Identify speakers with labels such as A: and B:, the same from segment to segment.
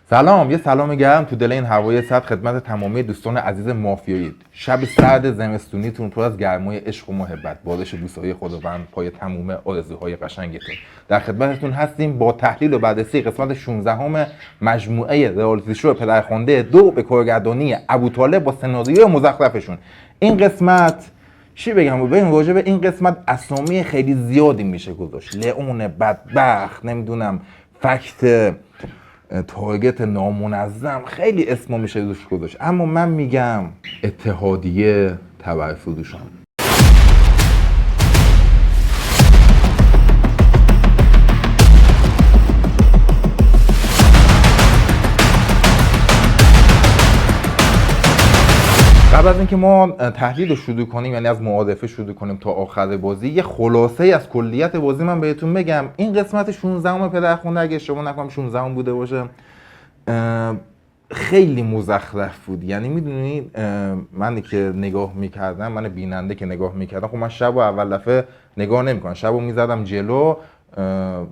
A: سلام، یه سلام گرم تو دل این هوای سرد خدمت تمامی دوستان عزیز مافیایی. شب سرد زمستونیتون پر از گرمای عشق و محبت، بارش بوسه‌های خداوند پای تمام آرزوهای قشنگتون. در خدمتتون هستیم با تحلیل و بررسی قسمت 16 مجموعه رئالیتی شو پدرخوانده 2 به کارگردانی ابوطالب با سناریوی مزخرفشون. این قسمت چی بگم؟ ببین راجع به این قسمت اسامی خیلی زیادی میشه گذاشت. لئون بدبخت، نمیدونم فکت تارگت نامنظم، خیلی اسما میشه روش گذاشت، اما من میگم اتحادیه تبرفروشان. قبل از اینکه ما تحلیل رو شروع کنیم، یعنی از معارفه شروع کنیم تا آخر بازی، یه خلاصه از کلیت بازی من بهتون بگم. این قسمت 16 پدرخوانده، اگه اشتباه نکنم 16 بوده باشه، خیلی مزخرف بود. یعنی میدونید من که نگاه میکردم، من بیننده که نگاه میکردم، خب من شب و اول دفعه نگاه نمیکنم، شب رو میزدم جلو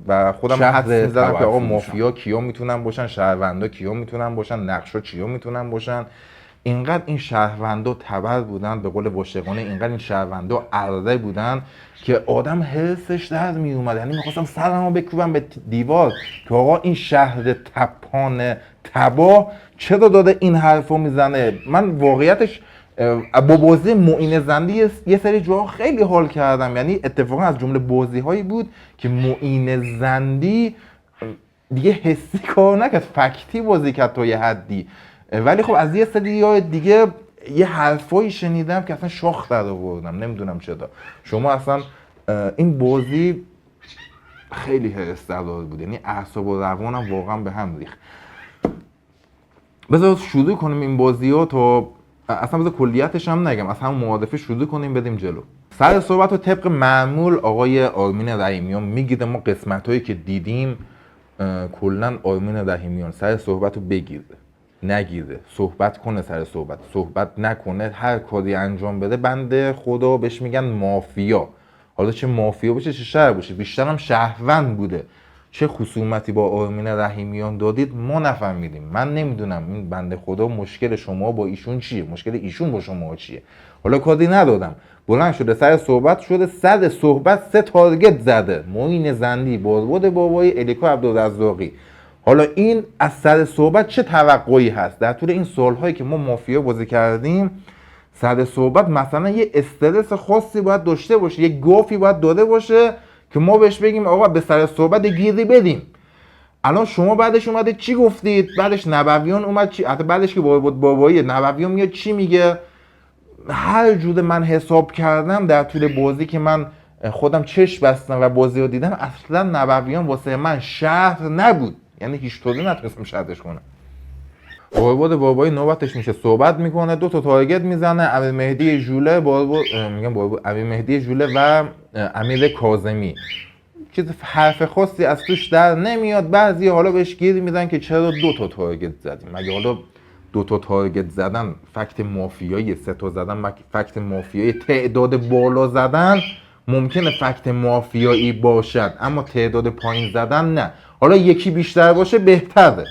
A: و خودم حدس میزدم که آقا مافیا کیا میتونن باشن، شهروندا کیا میتونن باشن، نقشا چیا میتونن باشن. اینقدر این شهروندا تبر بودن، به قول واشقانه اینقدر این شهروندا ارده بودن که آدم حسش در می اومد. یعنی میخواستم سرمو بکوبم به دیوار که آقا این شهر تپان تباه چرا داده این حرفو میزنه. من واقعیتش با بازی معین زندی یه سری جاها خیلی حال کردم. یعنی اتفاقا از جمله بازی هایی بود که معین زندی دیگه حسی کار نکرد، فکتی بازی کرد تا یه حدی. ولی خب از یه سری دیگه یه حرفایی شنیدم که اصلا شاخ در آوردم، نمیدونم چرا. شما اصلا این بازی خیلی هرس دار بود، یعنی اعصاب و روانم واقعا به هم ریخت. بذار شروع کنیم این بازی ها تا اصلا بذار کلیتش هم نگم، از همون معارفه شروع کنیم بدیم جلو. سر صحبت رو طبق معمول آقای آرمین رحیمیان میگیره. ما قسمت هایی که دیدیم کلا آرمین رحیمیان سر صحبت رو بگیره، نگیره، صحبت کنه، سر صحبت نکنه، هر کاری انجام بده بنده خدا بهش میگن مافیا. حالا چه مافیا باشه چه شهر باشه، بیشتر هم شهروند بوده. چه خصومتی با آرمین رحیمیان دادید ما نفهمیدیم. من نمیدونم این بنده خدا مشکل شما با ایشون چیه، مشکل ایشون با شما چیه. حالا کاری ندادم، بلند شده سر صحبت شده، صد صحبت 3 تارگت زده: معین زندی، بازباد بابایی، الیکا عبدالرزاقی. حالا این از سر صحبت چه توقعی هست؟ در طول این سالهایی که ما مافیا بازی کردیم، سر صحبت مثلا یه استرس خاصی باید داشته باشه، یه گافی باید داده باشه که ما بهش بگیم آقا به سر صحبت گیری بدیم. الان شما بعدش اومده چی گفتید؟ بعدش نبویان اومد چی؟ حتی بعدش که بابایی نبویان میاد چی میگه؟ هر جور من حساب کردم در طول بازی که من خودم چشم بستم و بازی رو دیدم، اصلا نبویان واسه من شهر نبود. یعنی هیچ طوری نتونستم شرطش کنم. بازباد بابایی نوبتش میشه صحبت میکنه، 2 تا تارگت میزنه: امیر مهدی ژوله، امیر مهدی ژوله و امیر کاظمی. چیز حرف خاصی از توش در نمیاد. بعضی حالا بهش گیر میدن که چرا 2 تا تارگت زدیم. مگه حالا 2 تا تارگت زدن فکت مافیایی، 3 تا زدن فکت مافیایی، تعداد بالا زدن ممکنه فکت مافیایی باشد، اما تعداد پایین زدن نه. حالا یکی بیشتر باشه بهتره،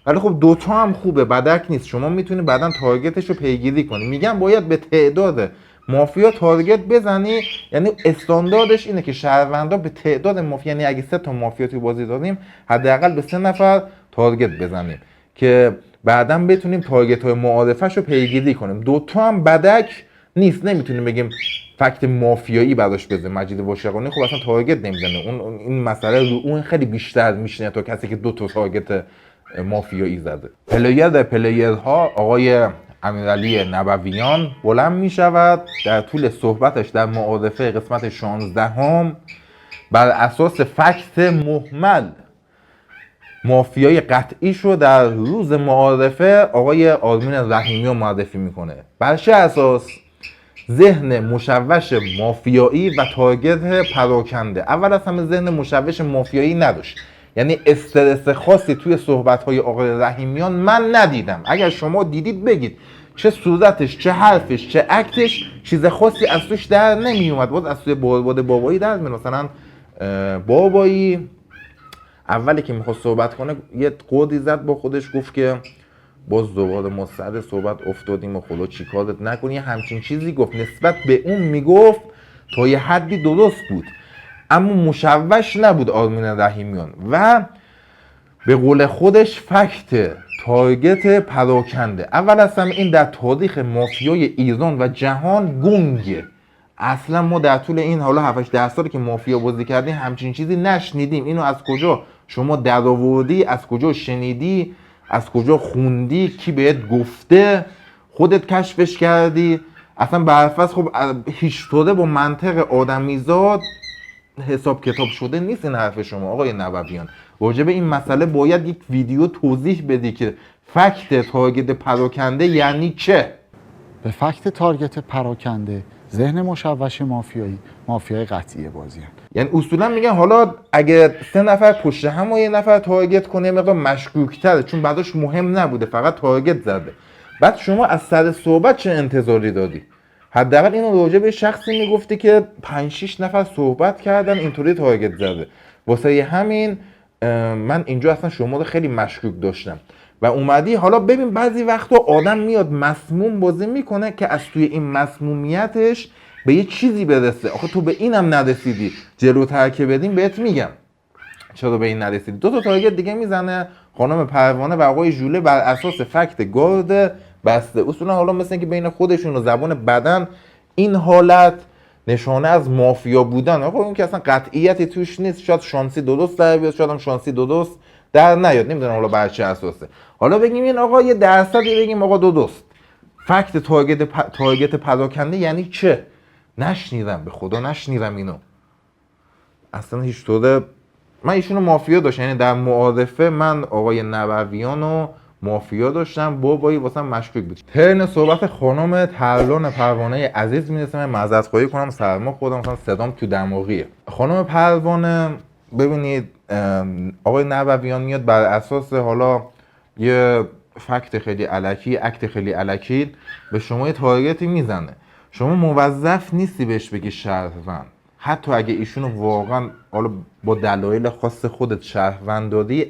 A: ولی خب 2 تا هم خوبه، بدک نیست. شما میتونی بعداً تارگتش رو پیگیری کنی. میگم باید به تعداد مافیا تارگت بزنی. یعنی استانداردش اینه که شهروندا به تعداد مافیا، یعنی اگه 3 تا مافیا توی بازی داریم حداقل به 3 نفر تارگت بزنیم که بعداً بتونیم تارگت های معارفش رو پیگیری کنیم. 2 تا هم بدک نیست، نمیتونیم بگیم فکت مافیایی براش بزنه. مجید واشقانی خب اصلا تارگت نمیزنه، اون این مسئله رو اون خیلی بیشتر میشینه تا کسی که 2 تا تارگت مافیایی زده. پلیرها آقای امیرعلی نبویان بلند میشود در طول صحبتش در معارفه قسمت 16 بر اساس فکت مهمل مافیای قطعی شو در روز معارفه آقای آرمین رحیمیان معرفی میکنه. بر چه اساس؟ ذهن مشوش مافیایی و تارگت پراکنده. اول از همه ذهن مشوش مافیایی نداشت، یعنی استرس خاصی توی صحبت‌های آقای رحیمیان من ندیدم. اگر شما دیدید بگید. چه صورتش، چه حرفش، چه اکتش، چیز خاصی از توش در نمی اومد. باز از توی بازباد بابایی در میاد. مثلا بابایی اولی که میخواست صحبت کنه یه قولی زد با خودش، گفت که باز دوباره ما سر صحبت افتادیم و خدا چیکارت نکنی، همچین چیزی گفت. نسبت به اون میگفت تا یه حدی درست بود، اما مشوش نبود آرمین رحیمیان و به قول خودش فکت تارگت پراکنده. اول از همه این در تاریخ مافیای ایران و جهان گنگه. اصلا ما در طول این حالا 7 سالی که مافیا بازی کردیم همچین چیزی نشنیدیم. اینو از کجا شما درآوردی؟ از کجا شنیدی؟ از کجا خوندی؟ کی بهت گفته؟ خودت کشفش کردی؟ اصلا برفض خب هیچ طوره با منطق آدمیزاد حساب کتاب شده نیست این حرف شما آقای نبویان. راجع به این مسئله باید یک ویدیو توضیح بدی که فکت تارگت پراکنده یعنی چه؟
B: به فکت تارگت پراکنده ذهن مشوش مافیایی مافیای قطعی بازی هست.
A: یعنی اصولا میگن حالا اگه 3 نفر پشت هم و 1 نفر تارگت کنه مقدار مشکوک‌تره، چون بعدش مهم نبوده فقط تارگت زده. بعد شما از سر صحبت چه انتظاری دادی؟ حداقل اینو راجع به شخصی میگفتی که 5-6 نفر صحبت کردن اینطوری تارگت زده. واسه همین من اینجا اصلا شما رو خیلی مشکوک داشتم و اومدی. حالا ببین بعضی وقتا آدم میاد مسموم بازی میکنه که از توی این مسمومیتش به یه چیزی برسه. آخه تو به اینم نرسیدی، جلوتر که بدیم بهت میگم چرا به این نرسیدی. 2 تا تارگت دیگه میزنه خانم پروانه و آقای ژوله بر اساس فکت گارد بسته. اصولا حالا مثل اینکه بین خودشون و زبان بدن این حالت نشانه از مافیا بودن. آقا اون که اصلا قطعیتی توش نیست، شاید شانسی درست در بیاد، شاید هم شانسی درست در نیاد، نمیدونم حالا بر چه اساسه. حالا بگیم این آقا یه درصدی بگیم آقا درست. فکت تارگت پراکنده یعنی چه؟ نشنیدم، به خدا نشنیدم اینو. اصلا هیچ طوره من ایشونو مافیا داشتم، یعنی در معارفه من آقای نبویانو مافیا داشتم، بابایی واسم مشکوک بود. ترن صحبت خانم ترلان پروانه عزیز میرسه، من معذرت خواهی کنم سرما خوردم، مثلا صدام تو دماغیه. خانم پروانه ببینید آقای نبویان میاد بر اساس حالا یه فکت خیلی الکی، اکت خیلی الکی به شما یه تارگتی میزنه. شما موظف نیستی بهش بگی شهروند، حتی اگه ایشونو واقعا حالا با دلایل خاص خودت شهروند دادی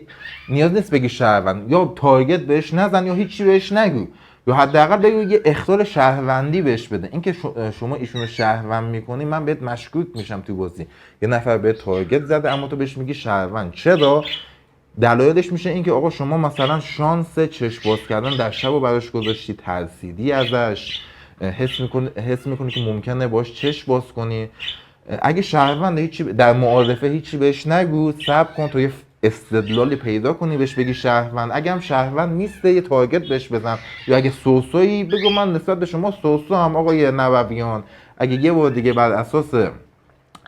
A: نیاز نیست بگی شهروند، یا تارگت بهش نزن یا هیچی بهش نگو، یا حداقل بگو یه اخطار شهروندی بهش بده. اینکه شما ایشونو شهروند میکنی من بهت مشکوک میشم تو بازی. یه نفر بهت تارگت زده اما تو بهش میگی شهروند. چرا؟ دلایلش میشه اینکه آقا شما مثلا شانس چشم باز کردن در شب رو براش گذاشتی، ترسیدی ازش، حس میکنی که ممکنه باش چشم باز کنی. اگه شهروند هیچی در معارفه هیچی بهش نگو، صبر کن تا یه استدلالی پیدا کنی بهش بگی شهروند. اگه هم شهروند نیسته یه تارگت بهش بزن، یا اگه سوسویی بگو من نسبت به شما سوسو هم آقای نبویان. اگه یه بار دیگه بر اساس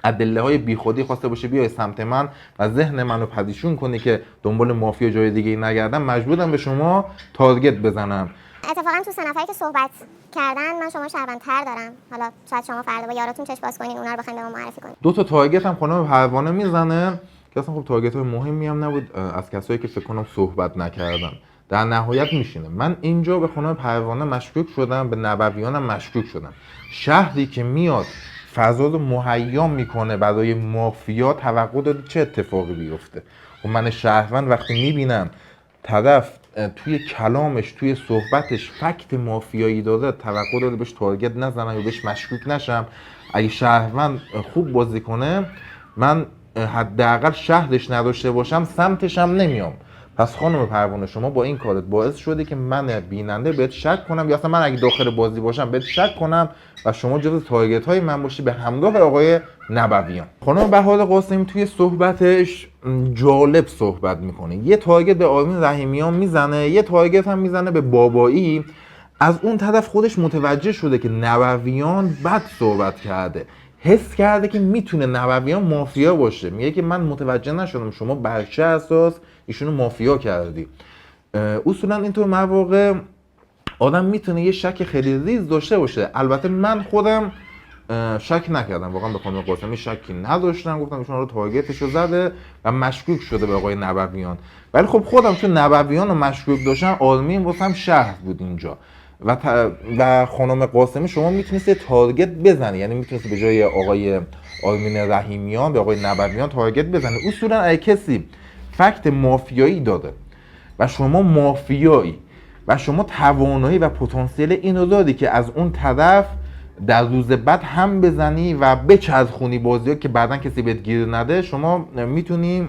A: ادله های بیخودی خواسته باشه بیای سمت من و ذهن منو پریشون کنی که دنبال مافیا جای دیگه نگردم، مجبورم به شما تارگت بزنم.
C: اتفاقا تو 3 نفری که صحبت کردن من شما شهروندتر دارم. حالا شاید شما فردا با یاراتون چشم باز کنین اونا رو بخواید به ما معرفی کنین.
A: 2 تا تارگت هم خانم پروانه میزنه که اصلا خب تارگت های مهمی هم نبود از کسایی که فکر کنم صحبت نکردن. در نهایت میشینه من اینجا به خانم پروانه مشکوک شدم، به نبویانم مشکوک شدم. شهری که میاد فضا رو مهیا میکنه برای مافیا، توقع داری چه اتفاقی بیفته؟ و من شهروند وقتی میبینم طرف توی کلامش توی صحبتش فکت مافیایی داده، توقع داره بهش تارگت نزنم یا بهش مشکوک نشم. اگه شهروند خوب بازی کنه من حداقل شهرش نداشته باشم سمتش هم نمیام. پس خانم پروانه شما با این کارت باعث شده که من بیننده بهت شک کنم، یا اصلا من اگه داخل بازی باشم بهت شک کنم و شما جز تارگت های من باشی به همراه آقای نبویان. خانم بهار قاسمی توی صحبتش جالب صحبت میکنه. یه تارگت به آرمین رحیمیان میزنه، یه تارگت هم میزنه به بابایی. از اون طرف خودش متوجه شده که نبویان بد صحبت کرده، حس کرده که میتونه نبویان مافیا باشه. میگه که من متوجه نشدم شما بر چه اساس ایشونو مافیا کردی. اصولا اینطور مواقع آدم میتونه یه شک خیلی ریز داشته باشه. البته من خودم شک نکردم، واقعا به خانم قاسمی شکی نداشتم، گفتم ایشون رو تارگتشو زده و مشکوک شده به آقای نبویان. ولی خب خودم چون نبویان رو مشکوک داشتم، آرمین واسم شهر بود اینجا و خانم قاسمی شما میتونید تارگت بزنی، یعنی میتونید به جای آقای آرمین رحیمیان به آقای نبویان تارگت بزنی. اصولا اگه کسی فکت مافیایی داده و شما مافیایی و شما توانایی و پتانسیل اینو دادی که از اون طرف در روز بعد هم بزنی و بچرخونی بازی‌ها که بعداً کسی بهت گیر نده، شما میتونی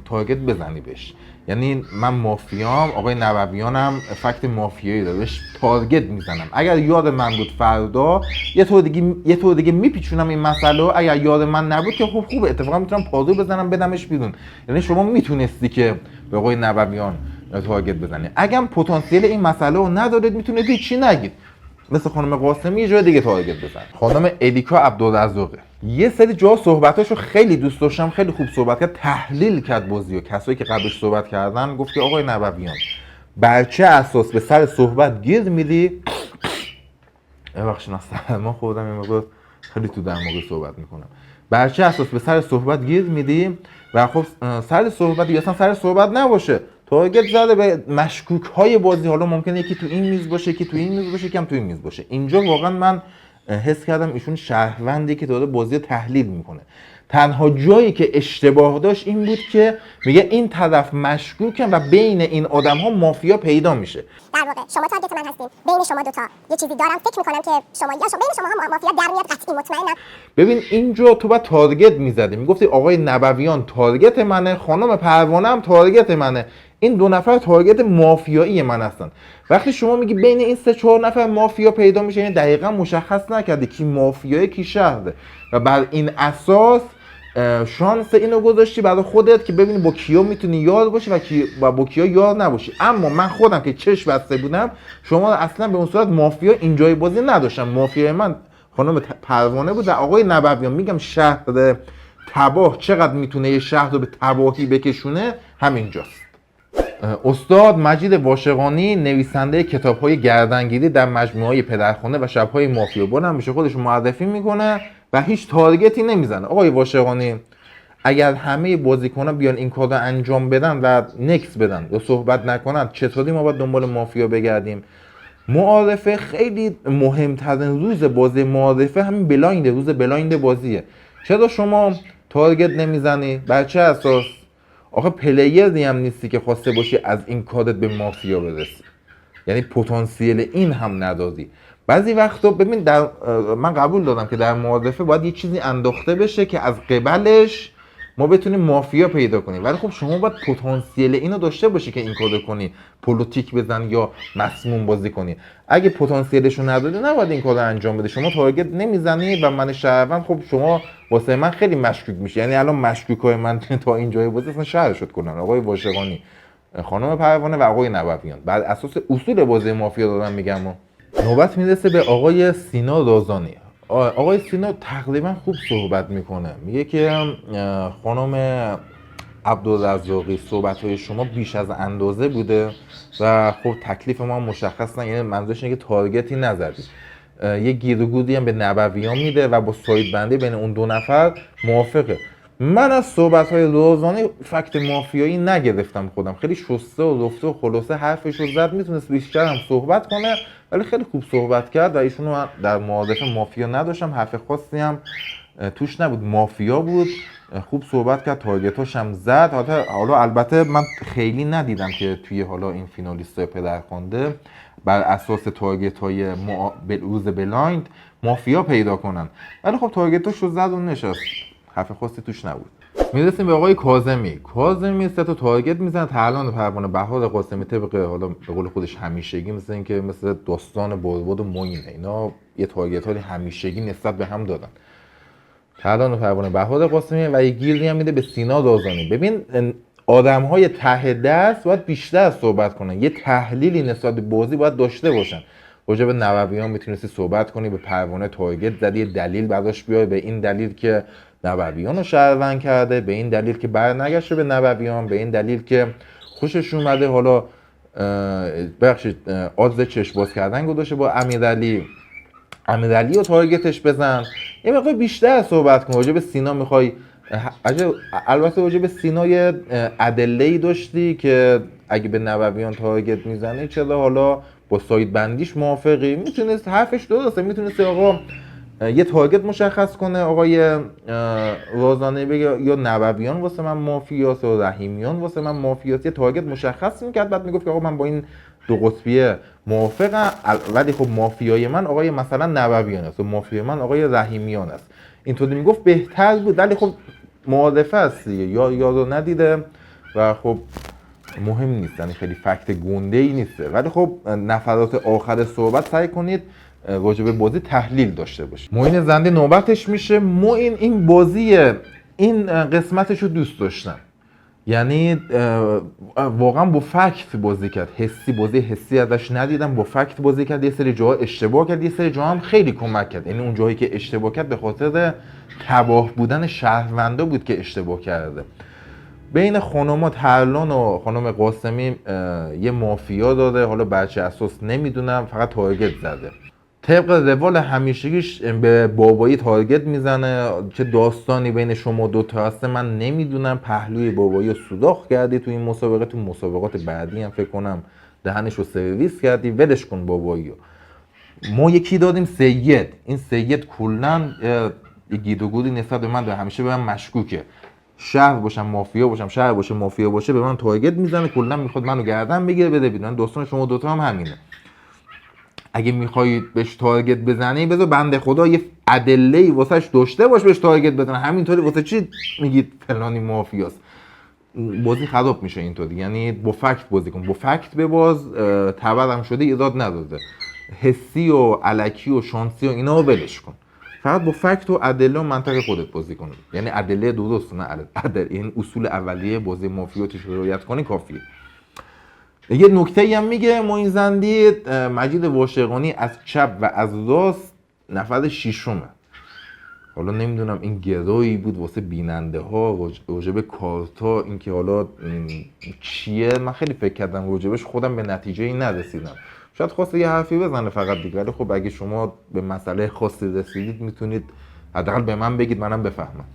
A: تارگت بزنی بهش. یعنی من مافیام، آقای نبویانم فکت مافیایی داره، بهش تارگت میزنم. اگر یاد من بود فردا یه طور دیگه میپیچونم این مسئله، اگر یاد من نبود که خب خوبه، اتفاقا میتونم پادو بزنم بدمش بیرون. یعنی شما میتونستی که به آقای نبویان تارگت بزنی. اگر پتانسیل این مسئله رو ندارید میتونید هیچی نگید، مثل خانم قاسمی یه جای دیگه تارگت بزن. خانم الیکا عبدالرزاقه یه سری جا صحبتاشو خیلی دوست داشتم، خیلی خوب صحبت کرد، تحلیل کرد بازیو. کسایی که قبلش صحبت کردن گفت که آقای نبویان بر چه اساس به سر صحبت گیر میدی؟ ببخشید من خودم این موقع خیلی تو در موقع صحبت میکنم. بر چه اساس به سر صحبت گیر میدی؟ و خب سر صحبت یا اصلا سر صحبت نباشه، تارگت زده به مشکوک های بازی. حالا ممکنه یکی تو این میز باشه، یکی تو این میز باشه، یکم تو این میز باشه. اینجا واقعا من حس کردم ایشون شهروندی که داره بازی تحلیل میکنه. تنها جایی که اشتباه داشت این بود که میگه این طرف مشکوکن و بین این آدم ها مافیا پیدا میشه.
C: در واقع شما تارگت من هستین، بین شما دوتا یه چیزی دارم، فکر میکنم که شما یا بین شما هم مافیا در میاد، قطعی مطمئنم.
A: ببین اینجا تو باید تارگت میزدی، میگفتی آقای نبویان تارگت منه، خانم پروانه هم تارگت منه، این دو نفر تارگت مافیایی من هستن. وقتی شما میگی بین این 3-4 نفر مافیا پیدا میشه، یعنی دقیقا مشخص نکردی کی مافیایی کی شهره و بر این اساس شانس اینو گذاشتی برای خودت که ببینی با کیا میتونی یار باشی و با کیا یار نباشی. اما من خودم که چشم بسته بودم، شما اصلا به اون صورت مافیا اینجای بازی نداشتم. مافیای من خانم پروانه بود و آقای نبویان. میگم شهر تباه چقدر میتونه یه شهر رو به تباهی بکشونه همینجاست. استاد مجید واشقانی نویسنده کتاب‌های گردنگیری در مجموعه‌های پدرخوانده و شب‌های مافیا بونم میشه خودش معرفی میکنه و هیچ تارگتی نمیزنه. آقای واشقانی اگر همه بازیکن‌ها بیان این کارو انجام بدن و نکس بدن یا صحبت نکنن، چطوری ما باید دنبال مافیا بگردیم؟ معارفه خیلی مهمترین روز بازی معارفه همین بلایند، روز بلایند بازیه. چرا شما تارگت نمیزنی؟ بر چه اساس؟ آخه پلیری هم نیستی که خواسته باشی از این کارت به مافیا برسی، یعنی پتانسیل این هم نداری. بعضی وقتا ببین من قبول دارم که در معارفه باید یه چیزی انداخته بشه که از قبلش ما بتونیم مافیا پیدا کنیم، ولی خب شما باید پتانسیل اینو داشته باشی که این کارو کنی، پلیتیک بزن یا مسموم بازی کنی. اگه پتانسیلشو نداری نباید این کارو انجام بده. شما تارگت نمیزنی و من شهروند، خب شما واسه من خیلی مشکوک میشی. یعنی الان مشکوکای من تا اینجای بازی اصلا شهر شد کنن آقای واشقانی، خانم پروانه و آقای نبویان. بعد اساس اصول بازی مافیا دارم میگم. نوبت میرسه به آقای سینا رازانی. آقای سینا تقریبا خوب صحبت میکنه، میگه که خانم عبدالرزاقی صحبت‌های شما بیش از اندازه بوده و خب تکلیف ما مشخص نه، یعنی منظورش اینه که تارگتی نزدی. یه گیرگودی هم به نبویان میده و با ساید بندی بین اون دو نفر موافقه. من از صحبت‌های رازانی فکت مافیایی نگرفتم خودم، خیلی شسته و رفته و خلاصه حرفش رو زد، میتونست بیشتر هم صحبت کنه ولی خیلی خوب صحبت کرد و ایشونو در معارفه مافیا نداشتم، حرف خاصی هم توش نبود، مافیا بود، خوب صحبت کرد، تارگتاش هم زد. حالا البته من خیلی ندیدم که توی حالا این فینالیستای پدرخوانده بر اساس تارگت‌های روز بلایند مافیا پیدا کنن، ولی خب تارگتاش رو زد و نشست، حرف خاصی توش نبود. میرسیم به آقای کاظمی. کاظمی 3 تا تارگت میزنه، ترلان پروانه، بهار قاسمی، طبق حالا به قول خودش همیشگی، مثل اینکه مثل داستان بلبل و معین اینا یه تارگت های همیشگی نسبت به هم دادن. ترلان پروانه، بهار قاسمی و یه گیری هم میده به سینا رازانی. ببین آدم‌های ته دست باید بیشتر صحبت کنن، یه تحلیلی نسبت به بازی باید داشته باشن. راجع به نبویان میتونستی صحبت کنی، به پروانه تارگت زدی، دلیل براش بیای، به این دلیل که نبویان رو شهروند کرده، به این دلیل که برنگشته به نبویان، به این دلیل که خوشش اومده حالا بخشید آدز چشم باز کردن گذاشته با امیرعلی رو تارگتش بزن. یه مقدار بیشتر صحبت کن. راجع به سینا میخوای البته راجع به سینا یه ادله‌ای داشتی که اگه به نبویان تارگت میزنه چرا حالا با ساید بندیش موافقی، میتونست حرفش درسته، میتونست آقا یه تارگت مشخص کنه آقای رازانه، بگه یا نبویان واسه من مافیاست یا رحیمیان واسه من مافیاست، یه تارگت مشخص میکرد، بعد میگفت که آقا من با این دو قطبیه موافقم، ولی خب مافیای من آقای مثلا نبویان است و مافیای من آقای رحیمیان است. اینطوری میگفت بهتر بود، ولی خب معارفه است دیگه، یا یارو ندیده و خب مهم نیست، یعنی خیلی فکت گنده ای نیسته، ولی خب نفرات آخر صحبت سعی کنید راجع به بازی تحلیل داشته باشید. معین زنده نوبتش میشه. معین این بازی این قسمتش رو دوست داشتم، یعنی واقعا با فکت بازی کرد، حسی بازی حسی ازش ندیدم، با فکت بازی کرد، یه سری جاها اشتباه کرد، یه سری جاها هم خیلی کمک کرد. یعنی اون جایی که اشتباه کرد به خاطر تباه بودن شهروندا بود که اشتباه کرده. بین خانوما ترلان و خانم قاسمی یه مافیا داده، حالا بچه اساس نمیدونم، فقط تارگت زده. طبق روال همیشگیش به بابایی تارگت میزنه، چه داستانی بین شما دوتا هسته من نمیدونم، پهلوی بابایی رو سوراخ کردی تو این مسابقه، تو مسابقات بعدی هم فکر کنم دهنش رو سرویس کردی، ولش کن بابایی رو. ما یکی دادیم سید، این سید کلن یه گید و گودی نسبت به من داره، همیشه به من مشکوکه، شهر باشم مافیا باشم، شهر باشه مافیا باشه به من تارگت میزنه، کلا میخواد منو گردن بگیره بده بیرون. داستان شما دوتا هم همینه. اگه میخوای بهش تارگت بزنی بذار بنده خدا یه ادله‌ای واسش داشته باش بهش تارگت بزنه، همینطوری واسه چی میگید فلانی مافیاست؟ بازی خراب میشه اینطوری. یعنی با فکت بازی کن، با فکت بباز، تبرم شده ایراد نداره، حسی و الکی و شانسی و اینا رو ولش کن، فقط با فکت و ادله و منطق خودت بازی کن. یعنی ادله درست، نه ادله، این اصول اولیه بازی مافیا توش رعایت کنی کافیه. یه نکته‌ای هم میگه معین زندی، مجید واشقانی از چپ و از راست نفر ششمه. حالا نمیدونم این گروهی بود واسه بیننده ها راجب کارتا، این که حالا چیه، من خیلی فکر کردم راجبش، خودم به نتیجه ای نرسیدم. شاید خواسته یه حرفی بزنه فقط دیگه، ولی خب اگه شما به مسئله خاصی رسیدید میتونید حداقل به من بگید منم بفهمم.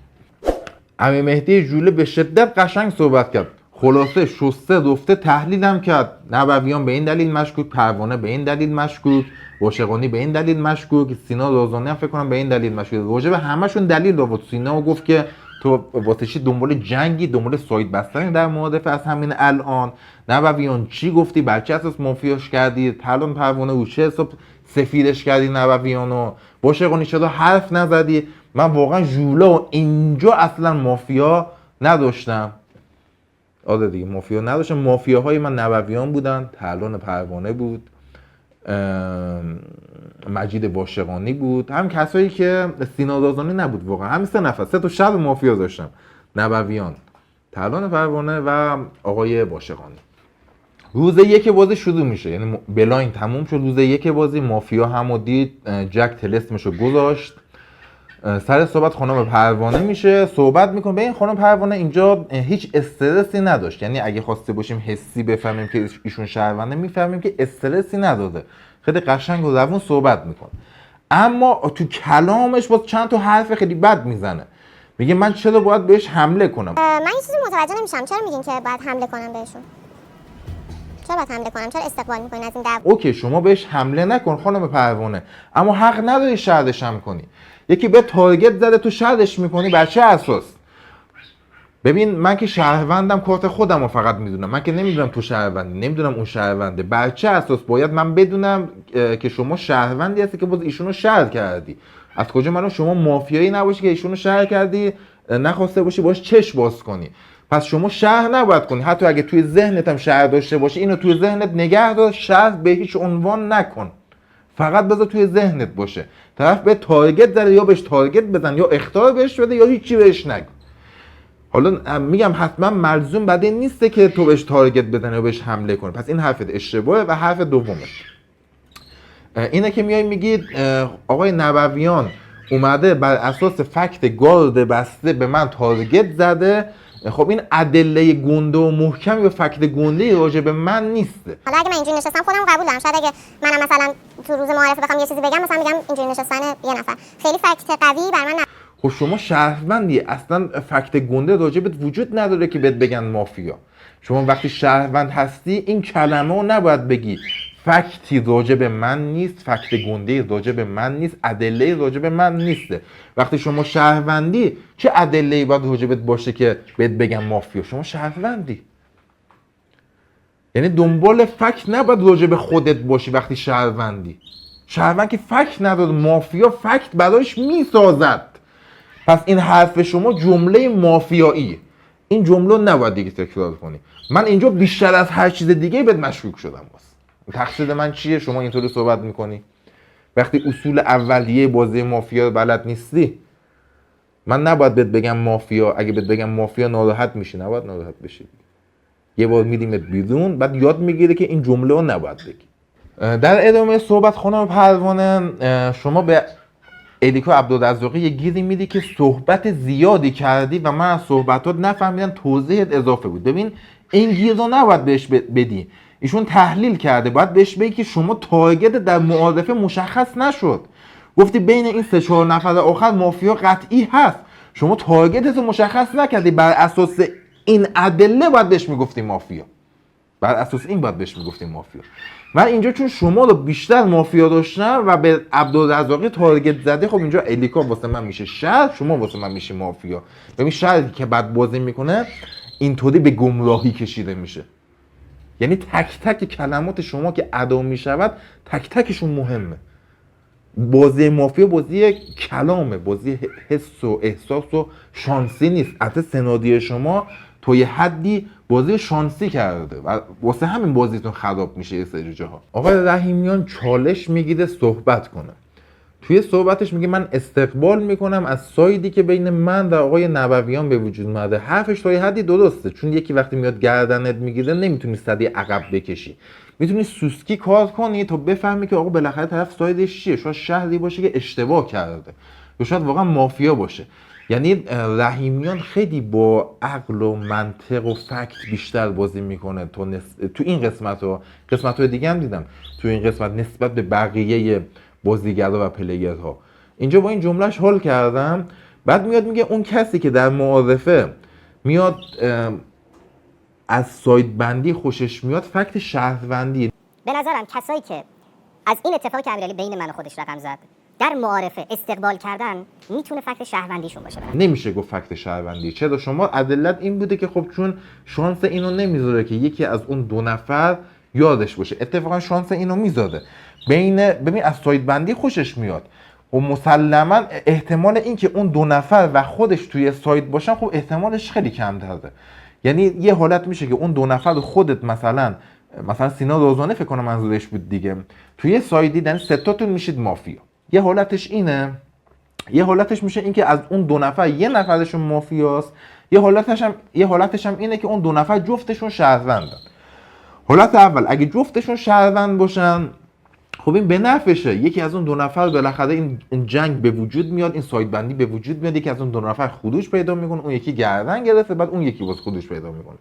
A: امیر مهدی جوله به شدت قشنگ صحبت کرد، خلاصه شسته رفته تحلیلم کرد. نبویان به این دلیل مشکوک، پروانه به این دلیل مشکوک، واشقانی به این دلیل مشکوک، سینا رازانی هم فکر کنم به این دلیل مشکوک. راجع به همشون دلیل آورد. سینا گفت که تو واسه چی دنبال جنگی، دنبال ساید بستن در معارفه از همین الان. نبویان چی گفتی، بچه اساس مافیاش کردی، تلان پروانه او چه حساب سفیدش کردی نبویانو، واشقانی چرا حرف نزدی؟ من واقعا جوله و اینجا اصلا مافیا نداشتم. آره دیگه مافیا نداشتم. مافیاهای من نبویان بودن، ترلان پروانه بود، مجید واشقانی بود، هم کسایی که سینا رازانی نبود واقعا، همین سه نفر، سه تا شب مافیا داشتم، نبویان، ترلان پروانه و آقای واشقانی. روز یک بازی شروع میشه، یعنی بلاین تموم شد. روز یک بازی مافیا همو دید، جک تلسمشو گذاشت. سر صحبت خانم پروانه میشه، صحبت میکنه. به این خانم پروانه اینجا هیچ استرسی نداشت، یعنی اگه خواسته باشیم حسی بفهمیم که ایشون شهرونده میفهمیم که استرسی نداده، خیلی قشنگ و روون صحبت میکنه. اما تو کلامش باز چند تا حرف خیلی بد میزنه، میگه من چرا باید بهش حمله کنم.
C: من این چیزی متوجه نمیشم، چرا میگین که باید حمله کنم بهشون؟ چرا باید حمله کنم؟ چرا استقبال میکنین از این دعوا؟
A: اوکی شما بهش حمله نکن خانم پروانه، اما حق نداری شردش هم کنی. یکی به تارگت زده تو شردش میکنی، بر چه اساس؟ ببین من که شهروندم، کارت خودم رو فقط میدونم، من که نمیدونم تو شهروندی، نمیدونم اون شهرونده، بر چه اساس باید من بدونم که شما شهروندی هستی که باز ایشونو شهر کردی؟ از کجا معلوم شما مافیایی نباشی که ایشونو شهر کردی، نخواسته باشی باش چش باز کنی؟ پس شما شهر نباید کنی، حتی اگه توی ذهنت هم شهر داشته باشی اینو توی ذهنت نگه دار، شهر به هیچ عنوان نکن، فقط بذار توی ذهنت باشه. طرف به تارگت زده، یا بهش تارگت بزن یا اخطار بهش بده یا هیچی بهش نگو. حالا میگم حتما ملزوم بده نیسته که تو بهش تارگت بزنی یا بهش حمله کنی، پس این حرفت اشتباهه. و حرف دومه اینه که میای میگید آقای نبویان اومده بر اساس فکت گارد بسته به من تارگت زده. خب این ادله گنده و محکمی و فکت گنده راجع به من نیسته.
C: حالا اگه من اینجوری نشستم خودم قبول دارم، شاید اگه منم مثلا تو روز معارفه بخوام یه چیزی بگم مثلا میگم اینجوری نشستن یه نفر خیلی فکت قوی بر من
A: خب شما شهروندی، اصلا فکت گنده راجبت وجود نداره که بهت بگن مافیا. شما وقتی شهروند هستی این کلمه رو نباید بگی، فکتی راجع به من نیست، فکت گنده راجع به من نیست، ادله راجع به من نیسته. وقتی شما شهروندی چه ادله‌ای باید راجبت باشه که بهت بگم مافیا؟ شما شهروندی، یعنی دنبال فکت نباید راجع به خودت باشی. وقتی شهروند که فکت نداره، مافیا فکت برایش میسازد. پس این حرف شما جمله مافیایی، این جمله نباید دیگه تکرار کنی. من اینجا بیشتر از هر چیز دیگه بهت مشکوک شدم. تقصیر من چیه شما اینطوری صحبت میکنی؟ وقتی اصول اولیه بازی مافیا بلد نیستی. من نباید بهت بگم مافیا، اگه بهت بگم مافیا ناراحت میشی، نباید ناراحت بشی. یه بار میدیمت بیرون، بعد یاد میگیری که این جمله رو نباید بگی. در ادامه صحبت خانم پروانه، شما به الیکو عبدالرزاقی یه گیری میدی که صحبت زیادی کردی و من از صحبتات نفهمیدم، توضیحت اضافه بود. ببین این گیر رو نباید بهش بدی، ایشون تحلیل کرده، باید بهش بگی که شما تارگت در معارفه مشخص نشد. گفتی بین این 3-4 نفر آخر مافیا قطعی هست، شما تارگتت رو مشخص نکردی. بر اساس این ادله باید بهش میگفتی مافیا، بر اساس این باید بهش میگفتیم مافیا. من اینجا چون شما رو بیشتر مافیا داشتم و به عبدالرزاقی تارگت زده، خب اینجا الیکا واسه من میشه شر، شما واسه من میشه مافیا. ببین شری که بعد بازی میکنه اینطوری به گمراهی کشیده میشه، یعنی تک تک کلمات شما که ادا میشود تک تکشون مهمه. بازی مافیا بازی کلامه، بازی حس و احساس و شانسی نیست. البته سناریوی شما تا یه حدی بازی شانسی کرده و واسه همین بازیتون خراب میشه یه سری جاها. آقای رحیمیان چالش میگیره صحبت کنه. توی صحبتش میگه من استقبال میکنم از سایدی که بین من و آقای نبویان به وجود اومده. حرفش تا یه حدی درسته، چون یکی وقتی میاد گردنت میگیره نمیتونی صدی عقب بکشی، میتونی سوسکی کار کنی تا بفهمی که آقا بالاخره طرف سایدش چیه. شاید شهری باشه که اشتباه کرده یا شاید واقعا مافیا باشه. یعنی رحیمیان خیلی با عقل و منطق و فکت بیشتر بازی میکنه تو این قسمت‌های دیگه هم دیدم تو این قسمت نسبت به بقیه بازیگرا و پلیرها. اینجا با این جملهش حال کردم. بعد میاد میگه اون کسی که در معارفه میاد از ساید بندی خوشش میاد فکت شهروندی.
D: به نظرم کسایی که از این اتفاقی که امیرعلی بین من و خودش رقم زد در معارفه استقبال کردن میتونه فکت شهروندیشون باشه.
A: نمیشه گفت فکت شهروندی. چرا؟ شما عدلت این بوده که خب چون شانس اینو نمیذاره که یکی از اون 2 نفر یادش باشه. اتفاقا شانس اینو میذاره. ببین از ساید بندی خوشش میاد و مسلما احتمال این که اون 2 نفر و خودش توی ساید باشن خب احتمالش خیلی کمتره. یعنی یه حالت میشه که اون 2 نفر خودت مثلا سینا روزانه فکر کنم منظورش بود دیگه، توی ساید دیدن 3 تاتون میشید مافیا. یه حالتش اینه، یه حالتش میشه این که از اون 2 نفر یه نفرشون مافیاست، یه حالتش هم اینه که اون 2 نفر جفتشون شهروندن. حالت اول اگه جفتشون شهروند باشن خب این به نفعشه. یکی از اون 2 نفر بالاخره این جنگ به وجود میاد، این ساید بندی به وجود میاد، یکی از اون 2 نفر خروج پیدا میکنه، اون یکی گردن گرفته، بعد اون یکی باز خروج پیدا میکنه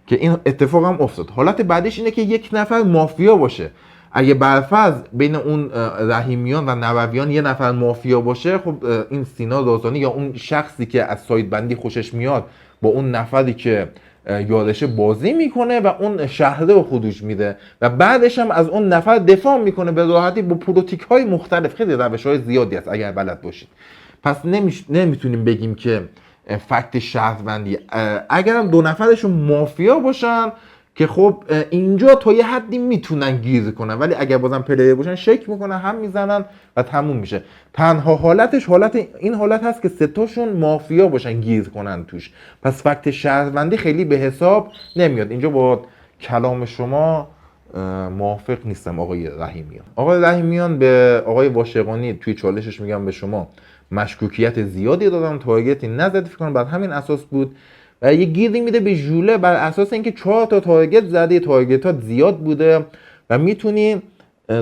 A: که این اتفاق هم افتاد. حالت بعدش اینه که یک نفر مافیا باشه. اگه برفرض بین اون رحیمیان و نبویان یه نفر مافیا باشه، خب این سینا رازانی یا اون شخصی که از ساید بندی خوشش میاد با اون نفری که یادشه بازی میکنه و اون شهره رو خروج میده و بعدش هم از اون نفر دفاع میکنه به راحتی با پروتیک های مختلف. خیلی روش های زیادی هست اگر بلد باشید. پس نمیتونیم بگیم که فکت شهروندی. اگرم 2 نفرشون مافیا باشن که خب اینجا تا یه حدی میتونن گیر کنن، ولی اگر بازم پلیر باشن شک میکنن، هم میزنن و تموم میشه. تنها حالتش این حالت هست که 3 تاشون مافیا باشن گیر کنن توش. پس فکت شهروندی خیلی به حساب نمیاد. اینجا با کلام شما موافق نیستم آقای رحیمیان. آقای رحیمیان به آقای واشقانی توی چالشش میگم به شما مشکوکیت زیادی دادم، تارگتی نزد، فکر کنم بر همین اساس بود و یه گیری میده به ژوله بر اساس اینکه 4 تا تارگت زده، تارگتات زیاد بوده و میتونی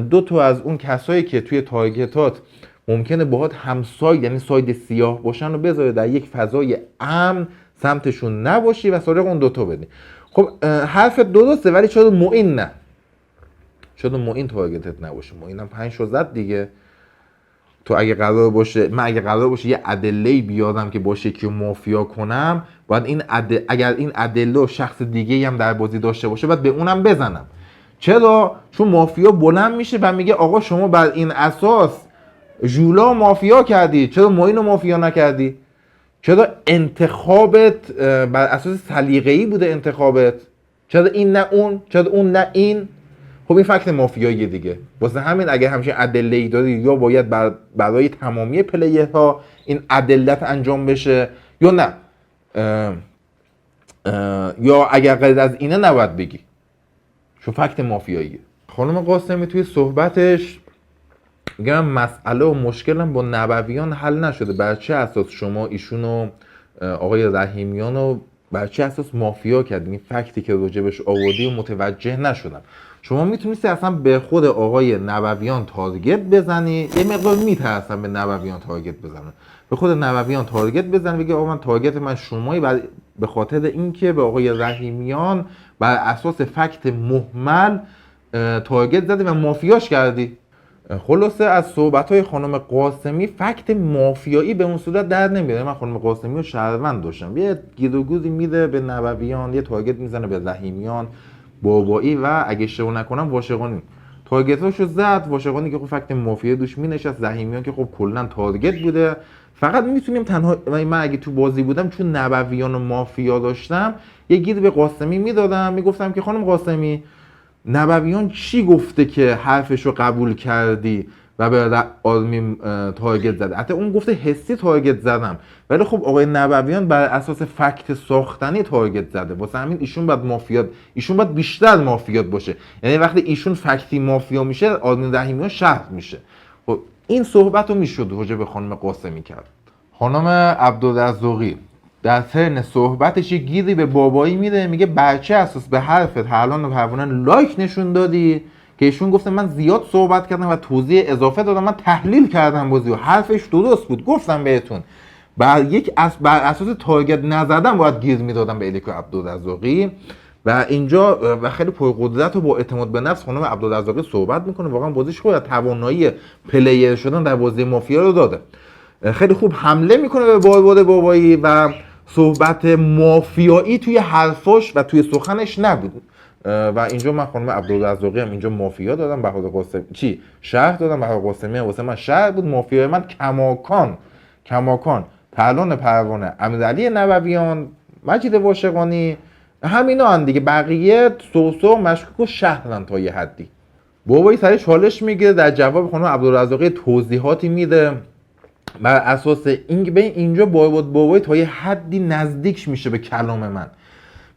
A: 2 تا از اون کسایی که توی تارگتات ممکنه باهات همساید یعنی ساید سیاه باشن رو بذاره در یک فضای امن، سمتشون نباشی و سراغ اون 2 تا بدی. خب حرفت درسته، ولی چرا معین نه؟ چرا معین تارگتت نباشه؟ معینم 5 تا زد دیگه. تو اگه قرار باشه یه ادله‌ای بیارم که باشه که مافیا کنم، باید اگر این ادله شخص دیگه‌ای هم در بازی داشته باشه باید به اونم بزنم. چرا؟ چون مافیا بلند میشه و میگه آقا شما بر این اساس ژولا مافیا کردی، چرا معین مافیا نکردی؟ چرا انتخابت بر اساس سلیقه‌ای بوده انتخابت؟ چرا این نه اون؟ چرا اون نه این؟ خب این فکت مافیاییه دیگه. واسه همین اگه همچین ادله‌ای داری یا باید برای تمامی پلیرها این عدالت انجام بشه یا نه، یا اگر غیر از اینه نباید بگی، چون فکت مافیاییه. خانم قاسمی توی صحبتش میگه مسئله و مشکلم با نبویان حل نشده، بر چه اساس شما ایشونو آقای رحیمیانو بر چه اساس مافیا کردین؟ این فکتی که راجبش آوردی و متوجه نشدم. شما میتونستی اصلا به خود آقای نبویان تارگت بزنی، یه مقدار میترسن به نبویان تارگت بزنن، به خود نبویان تارگت بزنی، بگی آقا من تارگت من شمایی، به خاطر اینکه به آقای رحیمیان بر اساس فکت مهمل تارگت زدی و مافیاش کردی. خلاصه از صحبت‌های خانم قاسمی فکت مافیایی به اون صورت در نمیاد. من خانم قاسمی رو شهروند داشتم، یه گیر و گوزی میده به نبویان، یه تارگت میزنه به رحیمیان، بابایی و اگه اشتباه نکنم واشقانی. تارگتاشو زد، واشقانی که خب فکت مافیایی دوش مینشست، رحیمیان که خب کلا تارگت بوده. فقط میتونیم تنها من اگه تو بازی بودم چون نبویان و مافیا داشتم یه گیر به قاسمی میدادم، میگفتم که خانم قاسمی نبویان چی گفته که حرفشو قبول کردی و به آرمین تارگت زد؟ حتی اون گفته حسی تارگت زدم، ولی خب آقای نبویان بر اساس فکت ساختنی تارگت زده، واسه همین ایشون باید بیشتر مافیات باشه. یعنی وقتی ایشون فکتی مافیا میشه آرمین رحیمیان شهر میشه. خب این صحبت رو میشد راجع به خانم قاسمی کرد. خانم عبدالرزاقی در ترن صحبتش یه گیری به بابایی میده، میگه بچه اساس به حرفت حلان و پروانه لایک نشون دادی که ایشون گفته من زیاد صحبت کردم و توضیح اضافه دادم، من تحلیل کردم بازی و حرفش درست بود، گفتم بهتون بر اساس تارگت نزدم باید گیر میدادم به الیکو عبدالرزاقی. و اینجا و خیلی پرقدرت و با اعتماد به نفس خانم عبدالرزاقی صحبت میکنه، واقعا بازیش خوبه، توانایی پلیر شدن در بازی مافیا رو داده، خیلی خوب حمله میکنه به بابایی و صحبت مافیایی توی حرفاش و توی سخنش نبود. و اینجا من خانم عبدالرزاقی هم اینجا مافیا دادم، بهار قاسمی شهر دادم، بهار قاسمی واسه من شهر بود، مافیای من کماکان پهلوان پروانه، امیرعلی نبویان، مجید واشقانی، همینا هم دیگه، بقیه سوسو مشکوک و شهرن تا یه حدی. بابایی سری چالش میگیره، در جواب خانم عبدالرزاقی توضیحاتی میده بر اساس اینجا بابایی تا یه حدی نزدیک میشه به کلام من،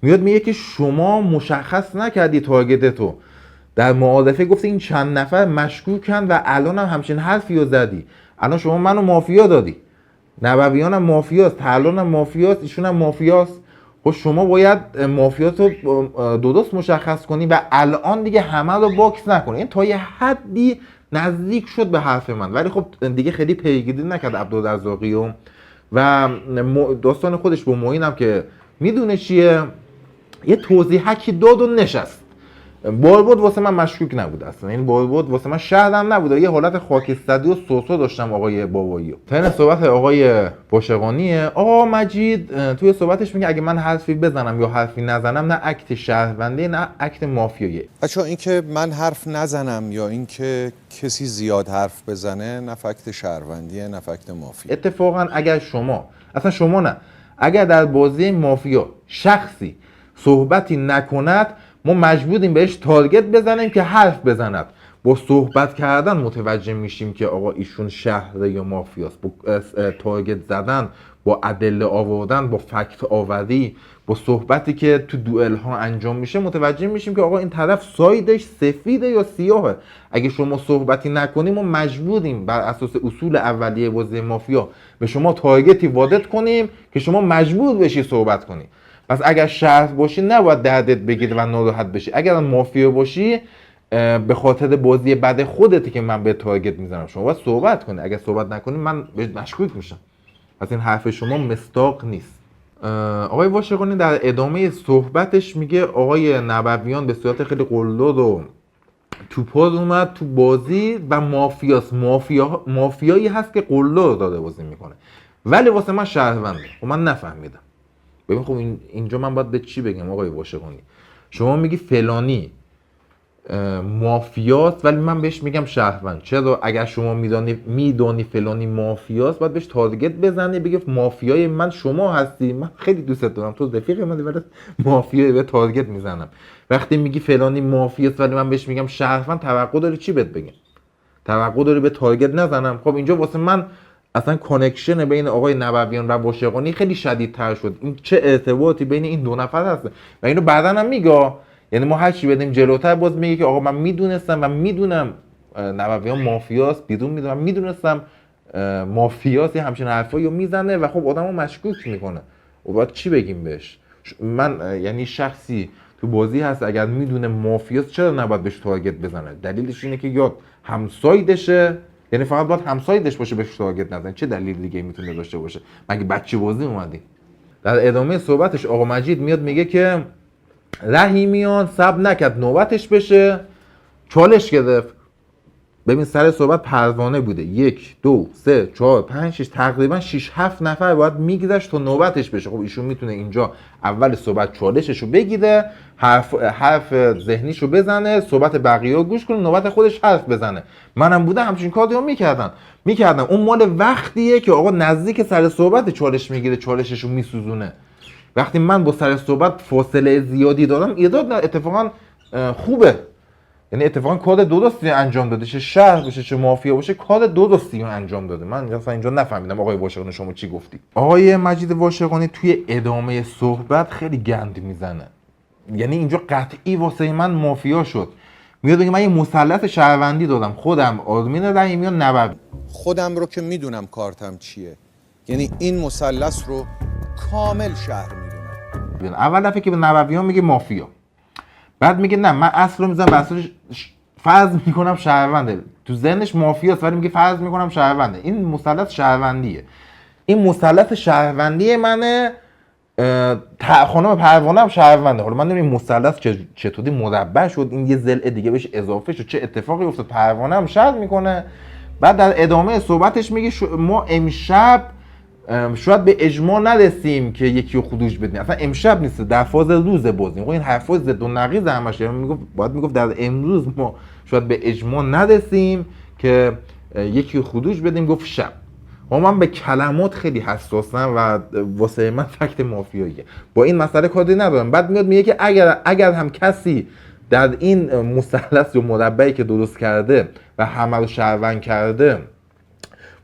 A: میاد میگه که شما مشخص نکردی تارگتتو، در معارفه گفتی این چند نفر مشکوکن و الان هم همچین حرفی رو زدی، الان شما منو مافیا دادی، نبویان هم مافیاست، تحلان هم مافیاست، ایشون هم مافیاست. خب شما باید مافیاتو درست مشخص کنی و الان دیگه همه رو باکس نکنی. این تا یه حدی نزدیک شد به حرف من، ولی خب دیگه خیلی پیگیری نکرد عبدالرزاقی و داستان خودش با معین هم که میدونه چیه، یه توضیحکی داد و نشست. باربود واسه من مشکوک نبود اصلا، این باربود واسه من شهرم نبود، یه حالت خاکستری و سوسو داشتم آقای بابایی. تن صحبت آقای واشقانیه. آقا مجید توی صحبتش میگه اگه من حرفی بزنم یا حرفی نزنم نه اکت شهروندی نه اکت مافیایی.
E: بچه‌ها این که من حرف نزنم یا این که کسی زیاد حرف بزنه نه فکت شهروندیه نه فکت مافیا.
A: اتفاقا اگر شما نه، اگر در بازی مافیا شخصی صحبتی نکند ما مجبوریم بهش تارگت بزنیم که حرف بزند. با صحبت کردن متوجه میشیم که آقا ایشون شهر یا مافیاست. با تارگت زدن، با ادله آوردن، با فکت آوری، با صحبتی که تو دوئل ها انجام میشه متوجه میشیم که آقا این طرف سایدش سفیده یا سیاهه. اگه شما صحبتی نکنیم ما مجبوریم بر اساس اصول اولیه بازی مافیا به شما تارگتی وارد کنیم که شما مجبور بشی صحبت کنی. پس اگر شهر باشی نباید دردت بگیره و ناراحت بشی، اگر مافیا باشی به خاطر بازی بد خودتی که من به تارگت میزنم شما باید صحبت کنی، اگر صحبت نکنی من مشکوک میشم. پس این حرف شما مصداق نیست. آقای واشقانی در ادامه صحبتش میگه آقای نبویان به صورت خیلی قلدر و توپاز اومد تو بازی و مافیایی هست که قلدر داره بازی میکنه ولی واسه من شهرونده. و من نفهمیدم. ببین خب اینجا من باید به چی بگم آقای واشقانی؟ شما میگی فلانی مافیاست ولی من بهش میگم شهروند. چرا؟ اگر شما میدانی فلانی مافیاست باید بهش تارگت بزنی، بگه مافیای من شما هستی، من خیلی دوست دارم، تو رفیق منی ولی مافیای به تارگت میزنم. وقتی میگی فلانی مافیاست ولی من بهش میگم شهروند، توقع داری چی بهت بگم؟ توقع داری به تارگت نزنم؟ خب اینجا واسه من اصلا کانکشن بین آقای نبویان و واشقانی خیلی شدیدتر شد. این چه ارتباطی بین این دو نفر هست؟ و اینو بعداً هم میگه، یعنی ما هر چی بدیم جلوتر باز میگه که آقا من میدونستم و میدونم نبویان مافیاست، بیرون میدونم میدونستم مافیاست، همچین حرفایی رو میزنه و خب آدمو مشکوک میکنه. و باید چی بگیم بهش؟ من یعنی شخصی تو بازی هست اگر میدونه مافیاست چرا نباید بهش تارگت بزنه؟ دلیلش اینه که یا همسایدشه، یعنی فقط باید همسایدش باشه بهش تارگت نزنه. چه دلیل دیگه میتونه داشته باشه؟ مگه بچه بازی اومدی؟ در ادامه صحبتش آقا مجید میاد میگه که رحیمیان صبر نکرد نوبتش بشه، چالش گرفت. ببین سر صحبت پروانه بوده، 1 2 3 4 5 6 تقریبا 6 7 نفر باید میگذشت تا نوبتش بشه. خب ایشون میتونه اینجا اول صحبت چالششو بگیره، حرف ذهنیشو بزنه، صحبت بقیه رو گوش کنه، نوبت خودش حرف بزنه. منم بودم همچین کاری رو میکردم. اون مال وقتیه که آقا نزدیک سر صحبت چالش میگیره، چالششو میسوزونه. وقتی من با سر صحبت فاصله زیادی دارم ایراد اتفاقا خوبه، یعنی اتفاقا کار درستی انجام داده، چه شهر باشه چه مافیا باشه کار درستی انجام داده. من مثلا اینجا نفهمیدم آقای واشقانی شما چی گفتی. آقای مجید واشقانی توی ادامه صحبت خیلی گند میزنه، یعنی اینجا قطعی واسه من مافیا شد. میاد بگه من یه مثلث شهروندی دادم، خودم آرمین رحیمیان نبوی.
E: خودم رو که میدونم کارتم چیه، یعنی این مثلث رو کامل شهر میدونم.
A: اول دفعه که به نبویان میگه مافیا، بعد میگه نه من اصل رو میزنم بسش فرض میکنم شهرونده، تو ذهنش مافیاست ولی میگه فرض میکنم شهرونده. این مثلث شهروندیه، این مثلث شهروندی منه. خانم پروانه هم شهرونده. حالا من نمیدونم این مثلث چطوری مربع شد، این یه ضلع دیگه بهش اضافه شد، چه اتفاقی افتاد؟ پروانه هم شهر میکنه. بعد در ادامه صحبتش میگه ما امشب شاید به اجماع نرسیم که یکی رو خروج بدیم. اصلا امشب نیست، در فاز روز بازی. این حرفای ضد و نقیض همش باید میگفت در امروز ما شاید به اجماع نرسیم که یکی رو خروج بدیم، گفت شب. من به کلمات خیلی حساسم و واسه من فکت مافیاییه، با این مسئله کاری ندارم. بعد میاد میگه که اگر هم کسی در این مثلث و مربعی که درست کرده و همه رو شهروند کرده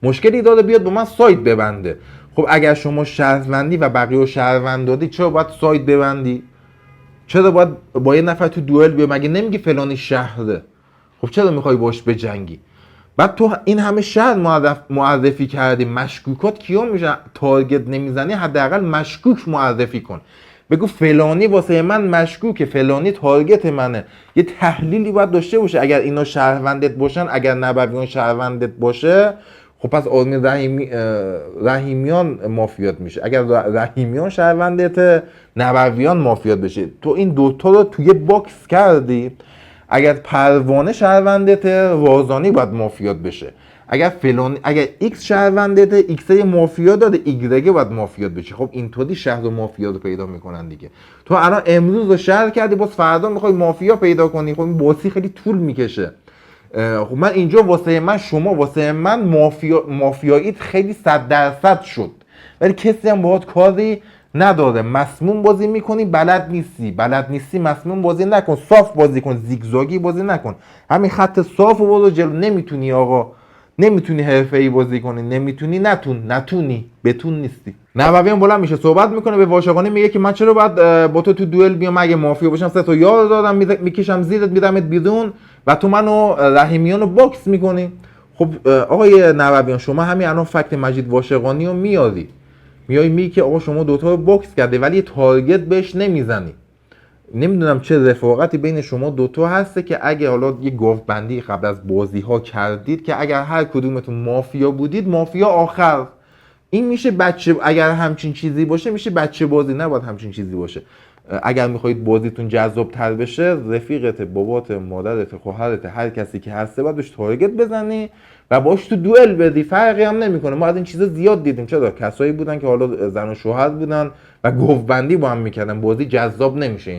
A: مشکلی داره بیاد با من سایت ببنده. خب اگر شما شهروندی و بقیه رو شهروند دادی چرا باید سایت ببندی؟ چرا باید با یه نفر تو دوئل بیای؟ مگه نمیگی فلانی شهره؟ خب چرا میخوای باش بجنگی؟ بعد تو این همه شهر معرفی کردی، مشکوکات کیا میشن؟ تارگت نمیزنی حداقل مشکوک معرفی کن، بگو فلانی واسه من مشکوکه، فلانی تارگت منه. یه تحلیلی باید داشته باشه. اگر اینا شهروندت باشن، اگر نبویان شهروندت باشه، خب پس آرمین رحیمیان مافیات میشه. اگر رحیمیان شهروندت، نبویان مافیات بشه. تو این دوتا رو توی باکس کردی. اگر پروانه شهروندت، رازانی باید مافیات بشه. اگر ایکس شهروندت، ایکس مافیا داده، ایگرگه باید مافیات بشه. خب اینطوری شهر و مافیا رو پیدا میکنن دیگه. تو الان امروز رو شهر کردی، باز فردا میخوای مافیا پیدا کنی. خب این بازی خیلی طول میکشه. خب من اینجا واسه من مافیاییت خیلی 100% شد، ولی کسی هم باهات کاری نداره. مسموم بازی میکنی، بلد نیستی مسموم بازی نکن، صاف بازی کن، زیگزاگی بازی نکن. همین خط صاف رو برو جلو. نمیتونی آقا، نمیتونی حرفه‌ای بازی کنی، نمیتونی نتونی بتون نیستی. نبویان بلند میشه صحبت میکنه به واشقانی، میگه که من چرا باید با تو دوئل بیام؟ اگه مافیا باشم 3 تا یار دادم، میکشم زیرت، میدمت بیرون و تو منو رحیمیان رو باکس میکنی. خب آقای نبویان شما همین الان فکت مجید واشقانی رو میاری میگی که آقا شما دوتا رو باکس کرده ولی تارگت بهش نمیزنی. نمیدونم چه رفاقتی بین شما دوتا هسته که اگه حالا یه گفتبندی قبل از بازی ها کردید که اگر هر کدومتون مافیا بودید، مافیا آخر. این میشه بچه، اگر همچین چیزی باشه میشه بچه بازی، نباید همچین چیزی باشه. اگر میخواید بازیتون جذاب تر بشه، رفیقت، بابات، مادرت، خواهرت، هر کسی که هسته باید بهش تارگت بزنی و باش تو دوئل بدی. فرقی هم نمیکنه. ما از این چیزا زیاد دیدیم. چرا؟ کسایی بودن که حالا زن و شوهر بودن و گفتبندی با هم میکردن. بازی جذاب نمیشه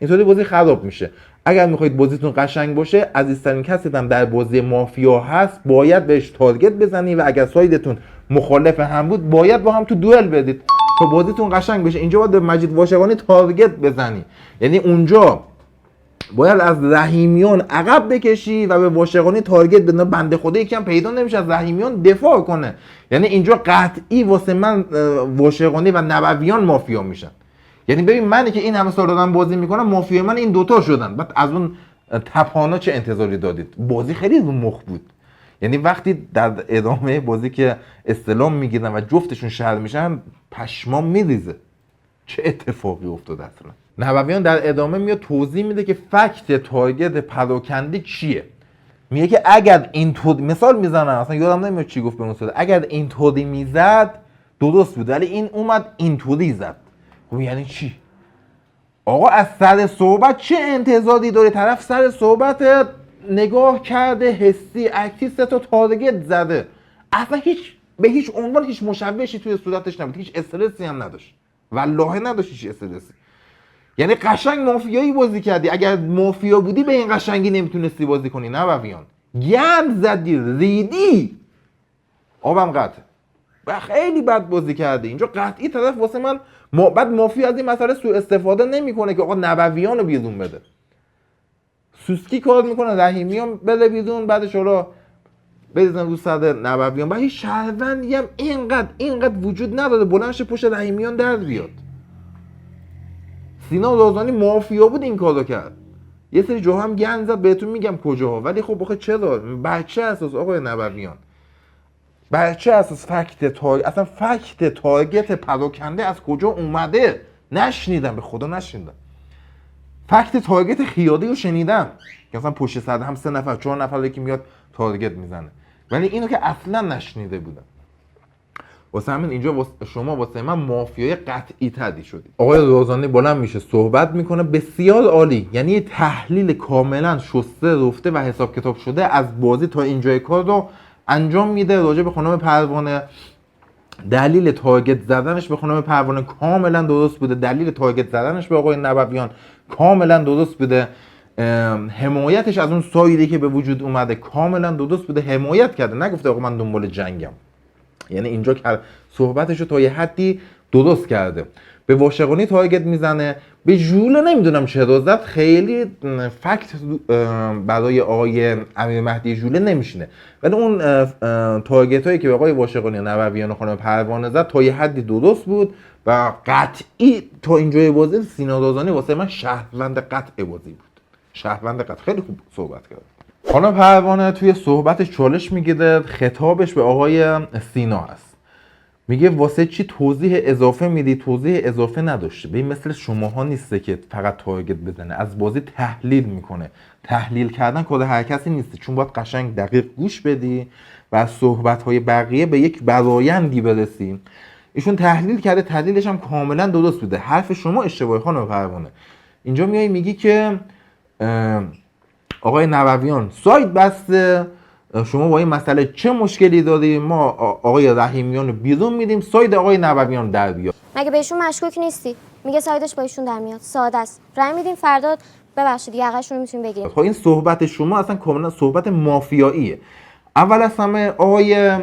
A: اینطوری بازی خراب میشه. اگر میخواید بازیتون قشنگ باشه، عزیزترین کسی هم در بازی مافیا هست باید بهش تارگت بزنی و اگر سایدتون مخالف هم بود باید با هم تو دوئل بدید تا بازیتون قشنگ بشه. اینجا باید به مجید واشقانی تارگت بزنی، یعنی اونجا باید از رحیمیان عقب بکشی و به واشقانی تارگت بدن. بنده خدا یکم پیدا نمیشه از رحیمیان دفاع کنه، یعنی اینجا قطعی واسه من واشقانی و نبویان مافیا میشن. یعنی ببین منی که این همه سال دارم بازی میکنم، مافیا من این دوتا شدن. بعد از اون تپانا چه انتظاری دادید؟ بازی خیلی رو مخ بود. یعنی وقتی در ادامه بازی که استلام میگیرن و جفتشون شهر میشن پشمام میریزه. چه اتفاقی افتاده اصلا؟ نبویان در ادامه میاد توضیح میده که فکت تارگت پراکنده چیه. میگه که اگر اینطوری مثال میزنن، اصلا یادم نمیاد چی گفت به اون صورت، اگر اینطوری میزد درست بود ولی این اومد اینطوری زد. خب یعنی چی؟ آقا از سر صحبت چه انتظاری داره؟ طرف سر صحبت نگاه کرده، حسی اکتی 3 تا تارگت زده، اصلا به هیچ عنوان هیچ مشوشی توی صورتش نبود، هیچ استرسی هم نداشت، والله نداشت هیچ استرسی. یعنی قشنگ مافیایی بازی کردی. اگر مافیا بودی به این قشنگی نمیتونستی بازی کنی. نبویان گند زدی، ریدی، آبم قطع و خیلی بد بازی کرده. اینجا قطعی طرف واسه من بعد مافیا از این مسئله سوء استفاده نمیکنه که آقا نبویان رو بیرون بده، سوسکی کار میکنه، رحیمیان بده بیرون، بعدش حالا بریزن رو سر نبویان. بعد هیچ شهروندی هم اینقدر وجود نداره بلند شه پشت رحیمیان در بیاد. سینا لازانی مافیا بود این کارو کرد. یه سری جاها هم گند زد، بهتون میگم کجاها، ولی خب آخه چرا؟ بچه اساس آقای نبویان، بچه اساس اصلا فکت تارگت پراکنده از کجا اومده؟ نشنیدم، به خدا نشنیدم. فکت تارگت خیالی رو شنیدم که اصلا پشت سر هم 3 نفر 4 نفر که میاد تارگت میزنه، ولی اینو که اصلا نشنیده بودم. واسه همین اینجا شما واسه من مافیای قطعی تری شدی. آقای روزانی بلند میشه صحبت میکنه، بسیار عالی، یعنی تحلیل کاملا شسته رفته و حساب کتاب شده از بازی تا اینجای کار رو انجام میده. راجع به خانم پروانه دلیل تارگت زدنش به خانم پروانه کاملا درست بوده، دلیل تارگت زدنش به آقای نبویان کاملا درست بوده، حمایتش از اون سایدی که به وجود اومده کاملا درست بوده، حمایت کرده، نگفته آقا من دنبال جنگم. یعنی اینجا که صحبتش رو تا یه حدی درست کرده. به واشقانی تارگت میزنه، به ژوله نمیدونم چرا زد، خیلی فکت برای آقای امیر مهدی ژوله نمیشینه، ولی اون تارگت هایی که به آقای واشقانی نبویان و خانم پروانه زد تا یه حدی درست بود و قطعی تا اینجای بازی سینا لازانی واسه من شهروند قطع بازی بود. شهروند قطع، خیلی خوب صحبت کرد. خانم پروانه توی صحبتش چالش میگیره، خطابش به آقای سینا هست، میگه واسه چی توضیح اضافه میدی؟ توضیح اضافه نداشته. به این مثل شماها نیسته که فقط تارگت بزنه، از بازی تحلیل میکنه. تحلیل کردن کار هر کسی نیسته، چون باید قشنگ دقیق گوش بدی و از صحبت‌های بقیه به یک برآیندی برسی. ایشون تحلیل کرده، تحلیلش هم کاملا درست بوده. حرف شما اشتباهی خانم پروانه. اینجا میای میگی که آقای نبویان ساید بسته، شما با این مسئله چه مشکلی داری؟ ما آقای رحیمیان رو بیرون میدیم، ساید آقای نبویان در بیاد.
F: مگه بهشون مشکوک نیستی؟ میگه سایدش با ایشون در میاد، ساده است. رای میدیم فردا ببخشید یقه‌شون رو میتونیم بگیریم.
A: خب این صحبت شما اصلا کاملا صحبت مافیاییه. اول از همه آقای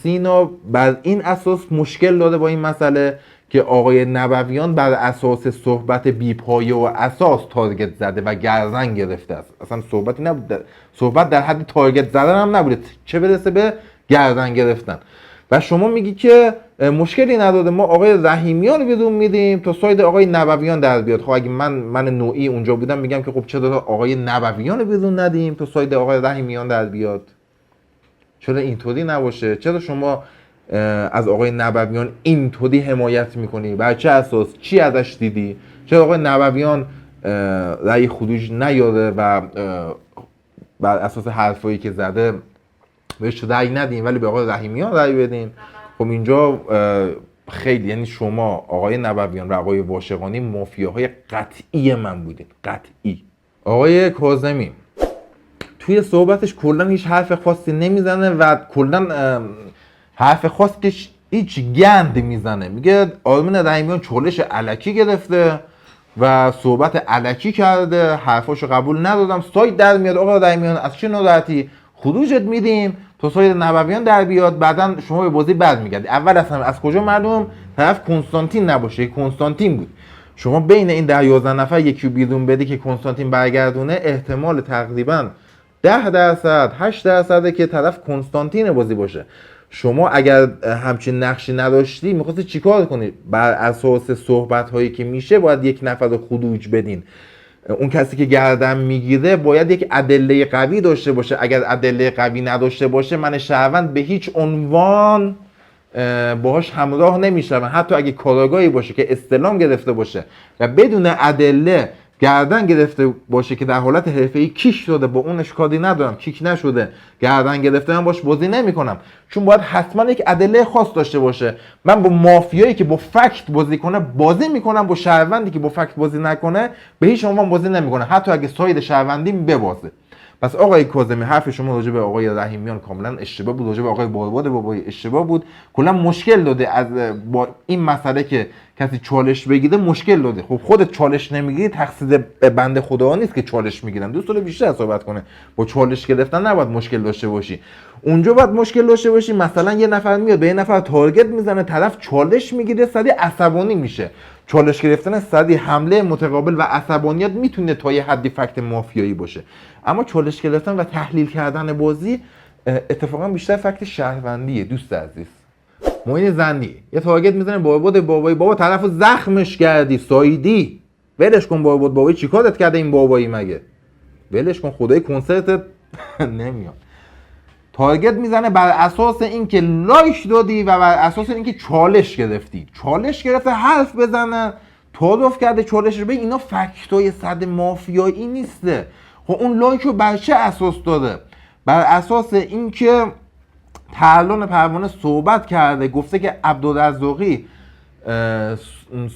A: سینا بر این اساس مشکل داره با این مسئله که آقای نبویان بر اساس صحبت بی‌پایه و اساس تارگت زده و گردن گرفته است. اصلا صحبتی نبود، صحبت در حد تارگت زدن هم نبوده، چه برسه به گردن گرفتن. و شما میگی که مشکلی نداره، ما آقای رحیمیان رو بیرون میدیم تا ساید آقای نبویان در بیاد. خب اگه من نوعی اونجا بودم میگم که خب چرا آقای نبویان رو بیرون ندیم تا ساید آقای رحیمیان در بیاد؟ چرا اینطوری نباشه؟ چرا شما از آقای نبویان اینطوری حمایت میکنی؟ بر چه اساس؟ چی ازش دیدی؟ چرا آقای نبویان رأی خروج نیاره و بر اساس حرفایی که زده بهش رأی ندیم ولی به آقای رحیمیان رأی بدیم؟ خب اینجا خیلی، یعنی شما آقای نبویان و آقای واشقانی مافیاهای قطعی من بودین، قطعی. آقای کاظمی توی صحبتش کلا هیچ حرف خاصی نمیزنه و کلا حرف خاص که هیچ گند میزنه. میگه آرمین رحیمیان چالش الکی گرفته، و صحبت الکی کرده، حرفاشو قبول ندادم، ساید در میاد. آقا رحیمیان از چه ناراحتی خروجت میدیم تا ساید نبویان در بیاد، بعدا شما به بازی برمیگردی. اول اصلا از کجا معلوم طرف کنستانتین نباشه؟ کنستانتین بود. شما بین این 10-11 نفر یکی رو بیرون بدی که کنستانتین برگردونه، احتمال تقریبا 10% 8% که طرف کنستانتین بازی باشه. شما اگر همچین نقشی نداشتی می‌خواستی چیکار کنی؟ بر اساس صحبت‌هایی که میشه باید یک نفر رو خروج بدین. اون کسی که گردن میگیره باید یک ادله قوی داشته باشه. اگر ادله قوی نداشته باشه، من شهروند به هیچ عنوان باهاش همراه نمیشم. حتی اگه کاراگاهی باشه که استلام گرفته باشه و بدون ادله گردن گرفته باشه که در حالت حرفه‌ای کیک شده، با اونش کاری ندارم، کیک نشده گردن گرفته، من باش بازی نمیکنم، چون باید حتما یک ادله خاص داشته باشه. من با مافیایی که با فکت بازی کنه بازی میکنم، با شهروندی که با فکت بازی نکنه به هیچ عنوان بازی نمیکنه، حتی اگه ساید شهروندی ببازه. پس آقای کاظمی حرف شما راجع به آقای رحیمیان کاملا اشتباه بود، راجع به آقای بارباد بابایی اشتباه بود. کلا مشکل داده از با این مسئله که کسی چالش بگیره مشکل داده. خب خودت چالش نمیگیری، تقصیر بنده خدا نیست که چالش میگیرن. دوست داره بیشتر صحبت کنه، با چالش گرفتن نباید مشکل داشته باشی. اونجا باید مشکل داشته باشی مثلا یه نفر میاد به یه نفر تارگت میزنه، طرف چالش میگیره، سریع عصبانی میشه. چالش گرفتن سریع حمله متقابل و عصبانیت میتونه تا یه حدی فکت مافیایی باشه، اما چالش گرفتن و تحلیل کردن بازی اتفاقا بیشتر فکت شهروندیه. دوست عزیز، معین زنی یه تارگت میزنه بارباد بابایی، بابا طرفو زخمش کردی، سایدی، ولش کن. بارباد بابایی چیکارت کرده این بابایی مگه؟ ولش کن، خدای کنسرتت نمیاد. تارگت میزنه بر اساس اینکه لایک دادی و بر اساس اینکه چالش گرفتی. چالش گرفته حرف بزنه، تعارف کرده چالش رو. به اینا فکتای صد مافیایی نیسته. خب اون لایک رو بر چه اساس داده؟ بر اساس اینکه تعلن پروانه صحبت کرده، گفته که عبدالرزاقی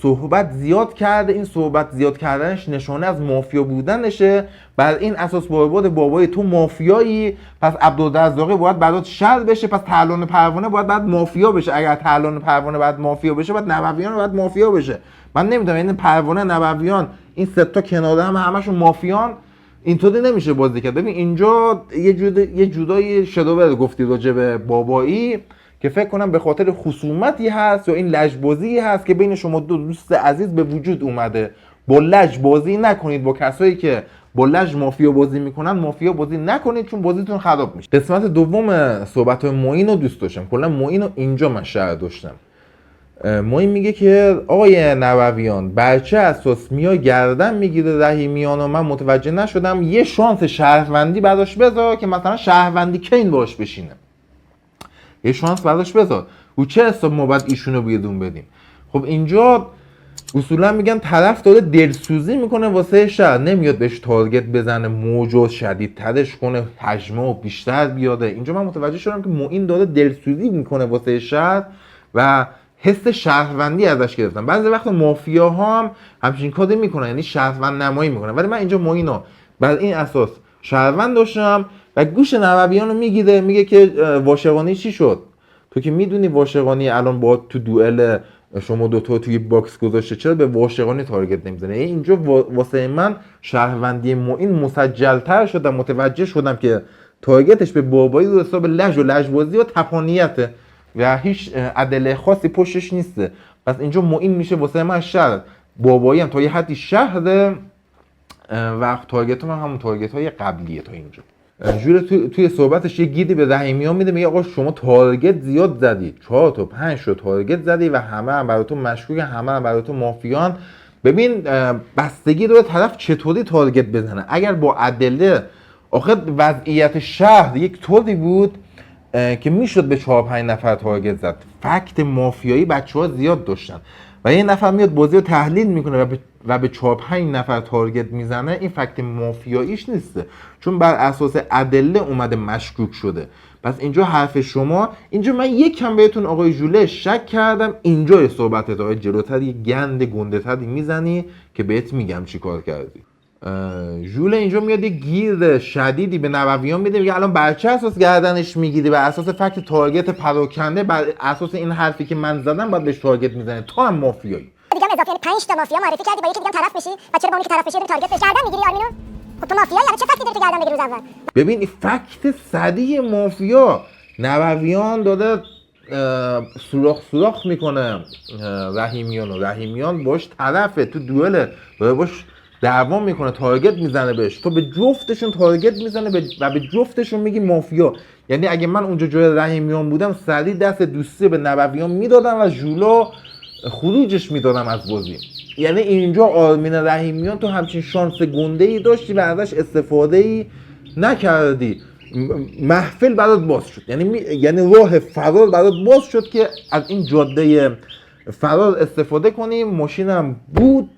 A: صحبت زیاد کرده، این صحبت زیاد کردنش نشانه از مافیا بودنشه، بر این اساس بارباد بابای تو مافیایی، پس عبدالرزاقی باید برات شر بشه، پس تعلن پروانه باید مافیا بشه. اگر تعلن پروانه باید مافیا بشه، باید نبویان باید مافیا بشه. من نمیدونم این پروانه نبویان این سه تا کنار هم همشون مافیان، اینطوری نمیشه بازی کرد. ببین اینجا یه جدای شدوبر گفتی راجع به بابایی که فکر کنم به خاطر خصومتی هست یا این لجبازی هست که بین شما دو دوست عزیز به وجود اومده. با لج بازی نکنید، با کسایی که با لج مافیا بازی میکنن مافیا بازی نکنید، چون بازیتون خراب میشه. قسمت دوم صحبت های معین رو دوست داشتم، کلا معین رو اینجا من شرح داشتم. معین میگه که آقای نبویان بر چه اساس میای گردن میگیره رحیمیان و من متوجه نشدم، یه شانس شهروندی براش بذار که مثلا شهروندی کین باش بشینه، یه شانس براش بذار. رو چه حساب ما باید ایشونو بیرون بدیم؟ خب اینجا اصولا میگن طرف داره دلسوزی میکنه واسه شهر، نمیاد بهش تارگت بزنه، موج شدیدترش کنه، حجمه بیشتر بیاده. اینجا من متوجه شدم که معین داره دلسوزی میکنه واسه شهر و حس شهروندی ازش گرفتن. بعضی وقت مافیاها هم همچین کاری میکنن، یعنی شهروند نمایی میکنن، ولی من اینجا معینو بر این اساس شهروند داشتم و گوش نبویان رو میگیره، میگه که واشقانی چی شد؟ تو که میدونی واشقانی الان با تو دوئل شما دوتا توی باکس گذاشته، چرا به واشقانی تارگت نمیزنه؟ اینجا واسه من شهروندی معین مسجلتر شدم، متوجه شدم که تارگتش به بابایی رو حساب لج و لجبازی و تپانیته و هیچ ادله خاصی پشتش نیسته. پس اینجا معین میشه واسه من شهر، بابایی هم تا یه حدی شهره و تارگت هم همون تارگت های قبلیه. تا اینجا جوری توی صحبتش یه گیدی به رحیمیان میده، میگه آقا شما تارگت زیاد زدی، 4 تا 5 تا تارگت زدی و همه هم برای تو مشکوک، همه هم برای تو مافیان. ببین بستگی داره طرف چطوری تارگت بزنه. اگر با ادله، آخه وضعیت شهر یک طوری بود که میشد به 4-5 نفر تارگت زد. فکت مافیایی بچه‌ها زیاد داشتن و یه نفر میاد بازی رو تحلیل میکنه و به 4-5 نفر تارگت میزنه، این فکت مافیاییش نیسته، چون بر اساس ادله اومده مشکوک شده. پس اینجا حرف شما، اینجا من یک کم بهتون آقای ژوله شک کردم، اینجا صحبتت آقای جلوتر یه گند گنده تری میزنی که بهت میگم چی کار کردی. ژوله اینجا میاد یه گیر شدیدی به نبویان میده، میگه الان بر چه اساس گردنش میگیری؟ بر اساس فکت تارگت پراکنده، بر اساس این حرفی که من زدم باید بهش تارگت میزنه، تو هم مافیایی.
D: دیگه
C: اضافه، یعنی 5 تا مافیا معرفی کردی با یکی دیگه هم طرف بشی و چرا با اونی که طرف بشی بریم تارگت بهش گردن میگیری آرمینو؟ خب تو مافیایی، الان چه فکتی داری تو گردن بگیری روز اول؟
A: ببین این فکت صدی مافیا نبویان داده سوراخ میکنه رحیمیان و رحیمیان باش طرفه، تو دوئله باش دعوا میکنه، تارگت میزنه بهش، تو به جفتشون تارگت میزنه و به جفتشون میگی مافیا. یعنی اگه من اونجا جای رحیمیان بودم سریع دست دوستی به نبویان میدادم و ژولا خروجش میدادم از بازی. یعنی اینجا آرمین رحیمیان تو همچین شانس گنده ای داشتی و ازش استفاده ای نکردی، محفل برات باز شد، یعنی راه فرار برات باز شد که از این جاده فرار استفاده کنی. ماشینم بود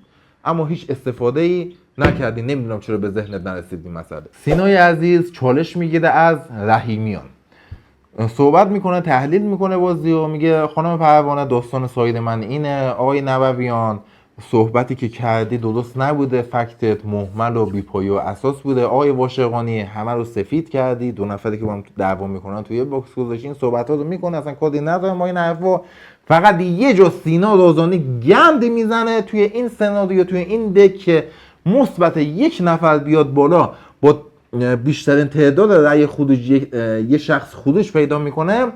A: اما هیچ استفاده ای نکردی. نمیدونم چرا به ذهنت نرسید این مسئله. سینای عزیز چالش میگیره از رحیمیان، صحبت میکنه، تحلیل میکنه بازی و میگه خانم پروانه داستان ساید من اینه، آقای نبویان صحبتی که کردی درست نبوده، فکتت مهمل و بی‌پایه و اساس بوده، آقای واشقانی همه رو سفید کردی، دو نفری که با هم دعوا میکنن توی باکس گذاشتین، صحبت‌ها رو میکنه، اصلا کاری نداره ما این حرفا. فقط یه جا سینا رازانی گند میزنه توی این سناریو، توی این دک که مثبت یک نفر بیاد بالا با بیشترین تعداد رأی خروج یه شخص خروج پیدا میکنه،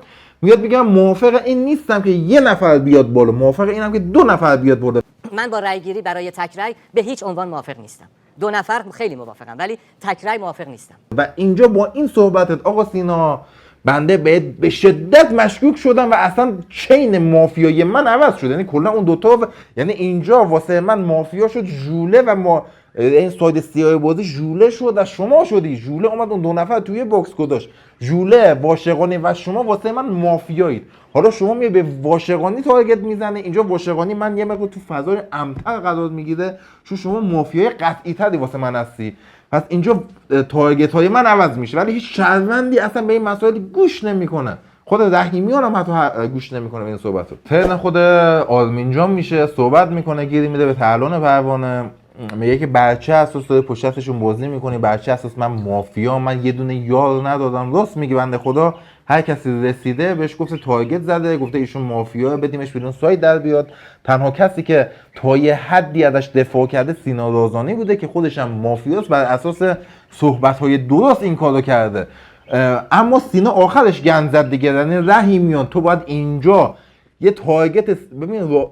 A: میاد میگم موافق این نیستم که یه نفر بیاد بالا، موافق اینم که دو نفر بیاد بالا.
G: من با رأی گیری برای تک رأی به هیچ عنوان موافق نیستم. دو نفر خیلی موافقم ولی تک رأی موافق نیستم.
A: و اینجا با این صحبتت آقا سینا بنده به شدت مشکوک شدم و اصلا چین مافیای من عوض شد. یعنی کلا اون دوتا یعنی اینجا واسه من مافیا شد ژوله و این ساید سیاه بازی ژوله شد و شما شدی. ژوله اومد اون دو نفر توی باکس گذاشت، ژوله، واشقانی و شما واسه من مافیایید. حالا شما میای به واشقانی تارگت میزنه، اینجا واشقانی من یه مقدار تو فضای امتر قرار میگیره چون شما مافیای قطعی تری واسه من هستی. پس اینجا تارگت های من عوض میشه ولی هیچ شهروندی اصلا به این مسائل گوش نمیکنه. خود رحیمیان هم حتی گوش نمیکنه به این صحبت رو. ترن خود آرمین جان میشه، صحبت میکنه، گیری میده به تعلن پروانه، میگه که بچه اساس داره پشت دستشون بازی میکنه، بچه اساس من مافیا، من یه دونه یار ندادم. راست میگه بنده خدا، هر کسی رسیده بهش گفته تارگت زده، گفته ایشون مافیا، بدیمش بیرون ساید در بیاد. تنها کسی که تا یه حدی ازش دفاع کرده سینا رازانی بوده که خودش هم مافیاست، بر اساس صحبت‌های درست این کارو کرده. اما سینا آخرش گند زد دیگه. یعنی رحیمیان تو باید اینجا یه تارگت ببین،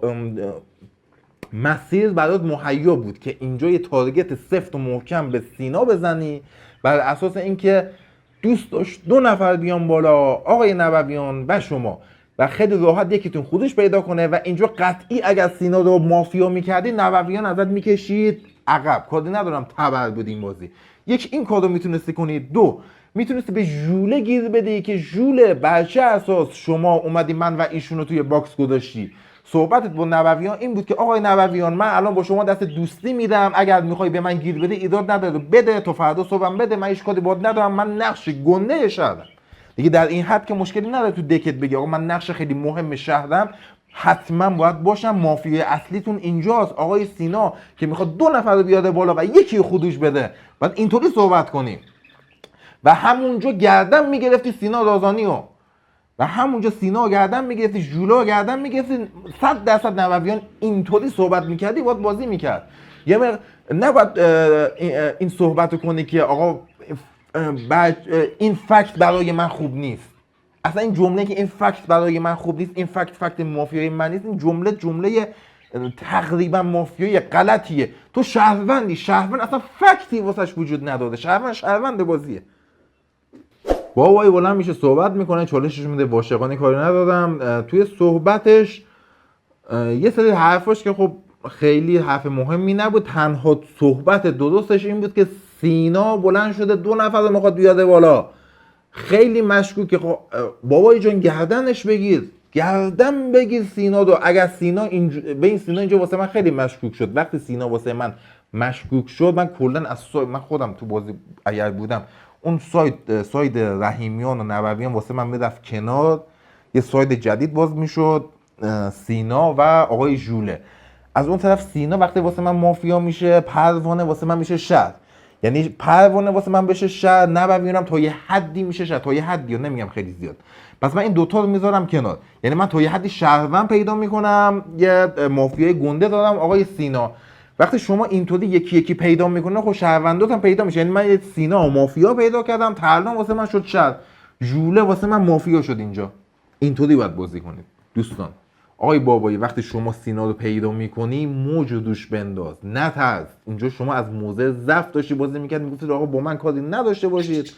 A: مسیر برات مهیا بود که اینجا یه تارگت سفت و محکم به سینا بزنی بر اساس اینکه دوست داشت دو نفر بیان بالا، آقای نبویان و شما، و خیلی راحت یکیتون خودش پیدا کنه و اینجا قطعی اگر سینا رو مافیا میکردی نبویان ازت میکشید عقب. کاری ندارم تبر بود این بازی. یک این کارو میتونستی کنی، دو میتونستی به ژوله گیر بدی که ژوله بچه اساس شما اومدی من و ایشون رو توی باکس گذاشتی. صحبتت با نبویان این بود که آقای نبویان من الان با شما دست دوستی میدم، اگر میخوای به من گیر بده ایراد نداره، بده تو فردا صبحم بده، من هیچ کاری باهات ندارم، من نقش گنده شهرم دیگه. در این حد که مشکلی نداره تو دکت بگی آقا من نقش خیلی مهم شهرم، حتما باید باشم، مافیای اصلیتون اینجاست آقای سینا که میخواد دو نفر رو بیاره بالا و یکی رو خروج بده. بعد اینطوری صحبت کنیم و همونجا گردن میگرفتی سینا رازانیو و همونجا سینا گردن میگرفتی، ژولا گردن میگرفتی، 100% نبویان اینطوری صحبت میکردی باید بازی میکرد. نباید این صحبت رو کنی که آقا این فکت برای من خوب نیست. اصلا این جمله که این فکت برای من خوب نیست، این فکت مافیای من نیست، این جمله تقریبا مافیای غلطیه. تو شهروند اصلا فکتی واسش وجود نداره، شهروند بازیه. بابایی بلند میشه صحبت میکنه، چالشش میده، واشقانی کاری ندادم. توی صحبتش یه سری حرفاش که خب خیلی حرف مهمی نبود، تنها صحبت درستش این بود که سینا بلند شده دو نفر رو میخواد بیاره بالا. خیلی مشکوکه. خب بابایی جان گردنش بگیر سینا رو. اگر سینا به این سینا اینجا واسه من خیلی مشکوک شد. وقتی سینا واسه من مشکوک شد، من کلا من خودم تو بازی اگر بودم اون ساید رحیمیان و نبویان واسه من میرفت کنار، یه ساید جدید باز میشد، سینا و آقای ژوله. از اون طرف سینا وقتی واسه من مافیا میشه، پروانه واسه من میشه شهر. یعنی پروانه واسه من بشه شهر، نبویانم تا یه حدی میشه شهر، تا یه حدی، نمیگم خیلی زیاد. پس من این دوتا رو میذارم کنار. یعنی من تا یه حدی شهروند پیدا میکنم، یه مافیای گنده دارم آقای سینا. وقتی شما اینطوری یکی یکی پیدا میکنه خب شهروندات هم پیدا میشه. یعنی من یه سینا و مافیا پیدا کردم، ترلان واسه من شد شهر، ژوله واسه من مافیا شد. اینجا اینطوری باید بازی کنید دوستان. آقای بابایی وقتی شما سینا رو پیدا میکنی موج رو دوش بنداز، نترس. اینجا شما از موضع ضعف داشتی بازی میکرد، میگفتید آقا با من کاری نداشته باشید،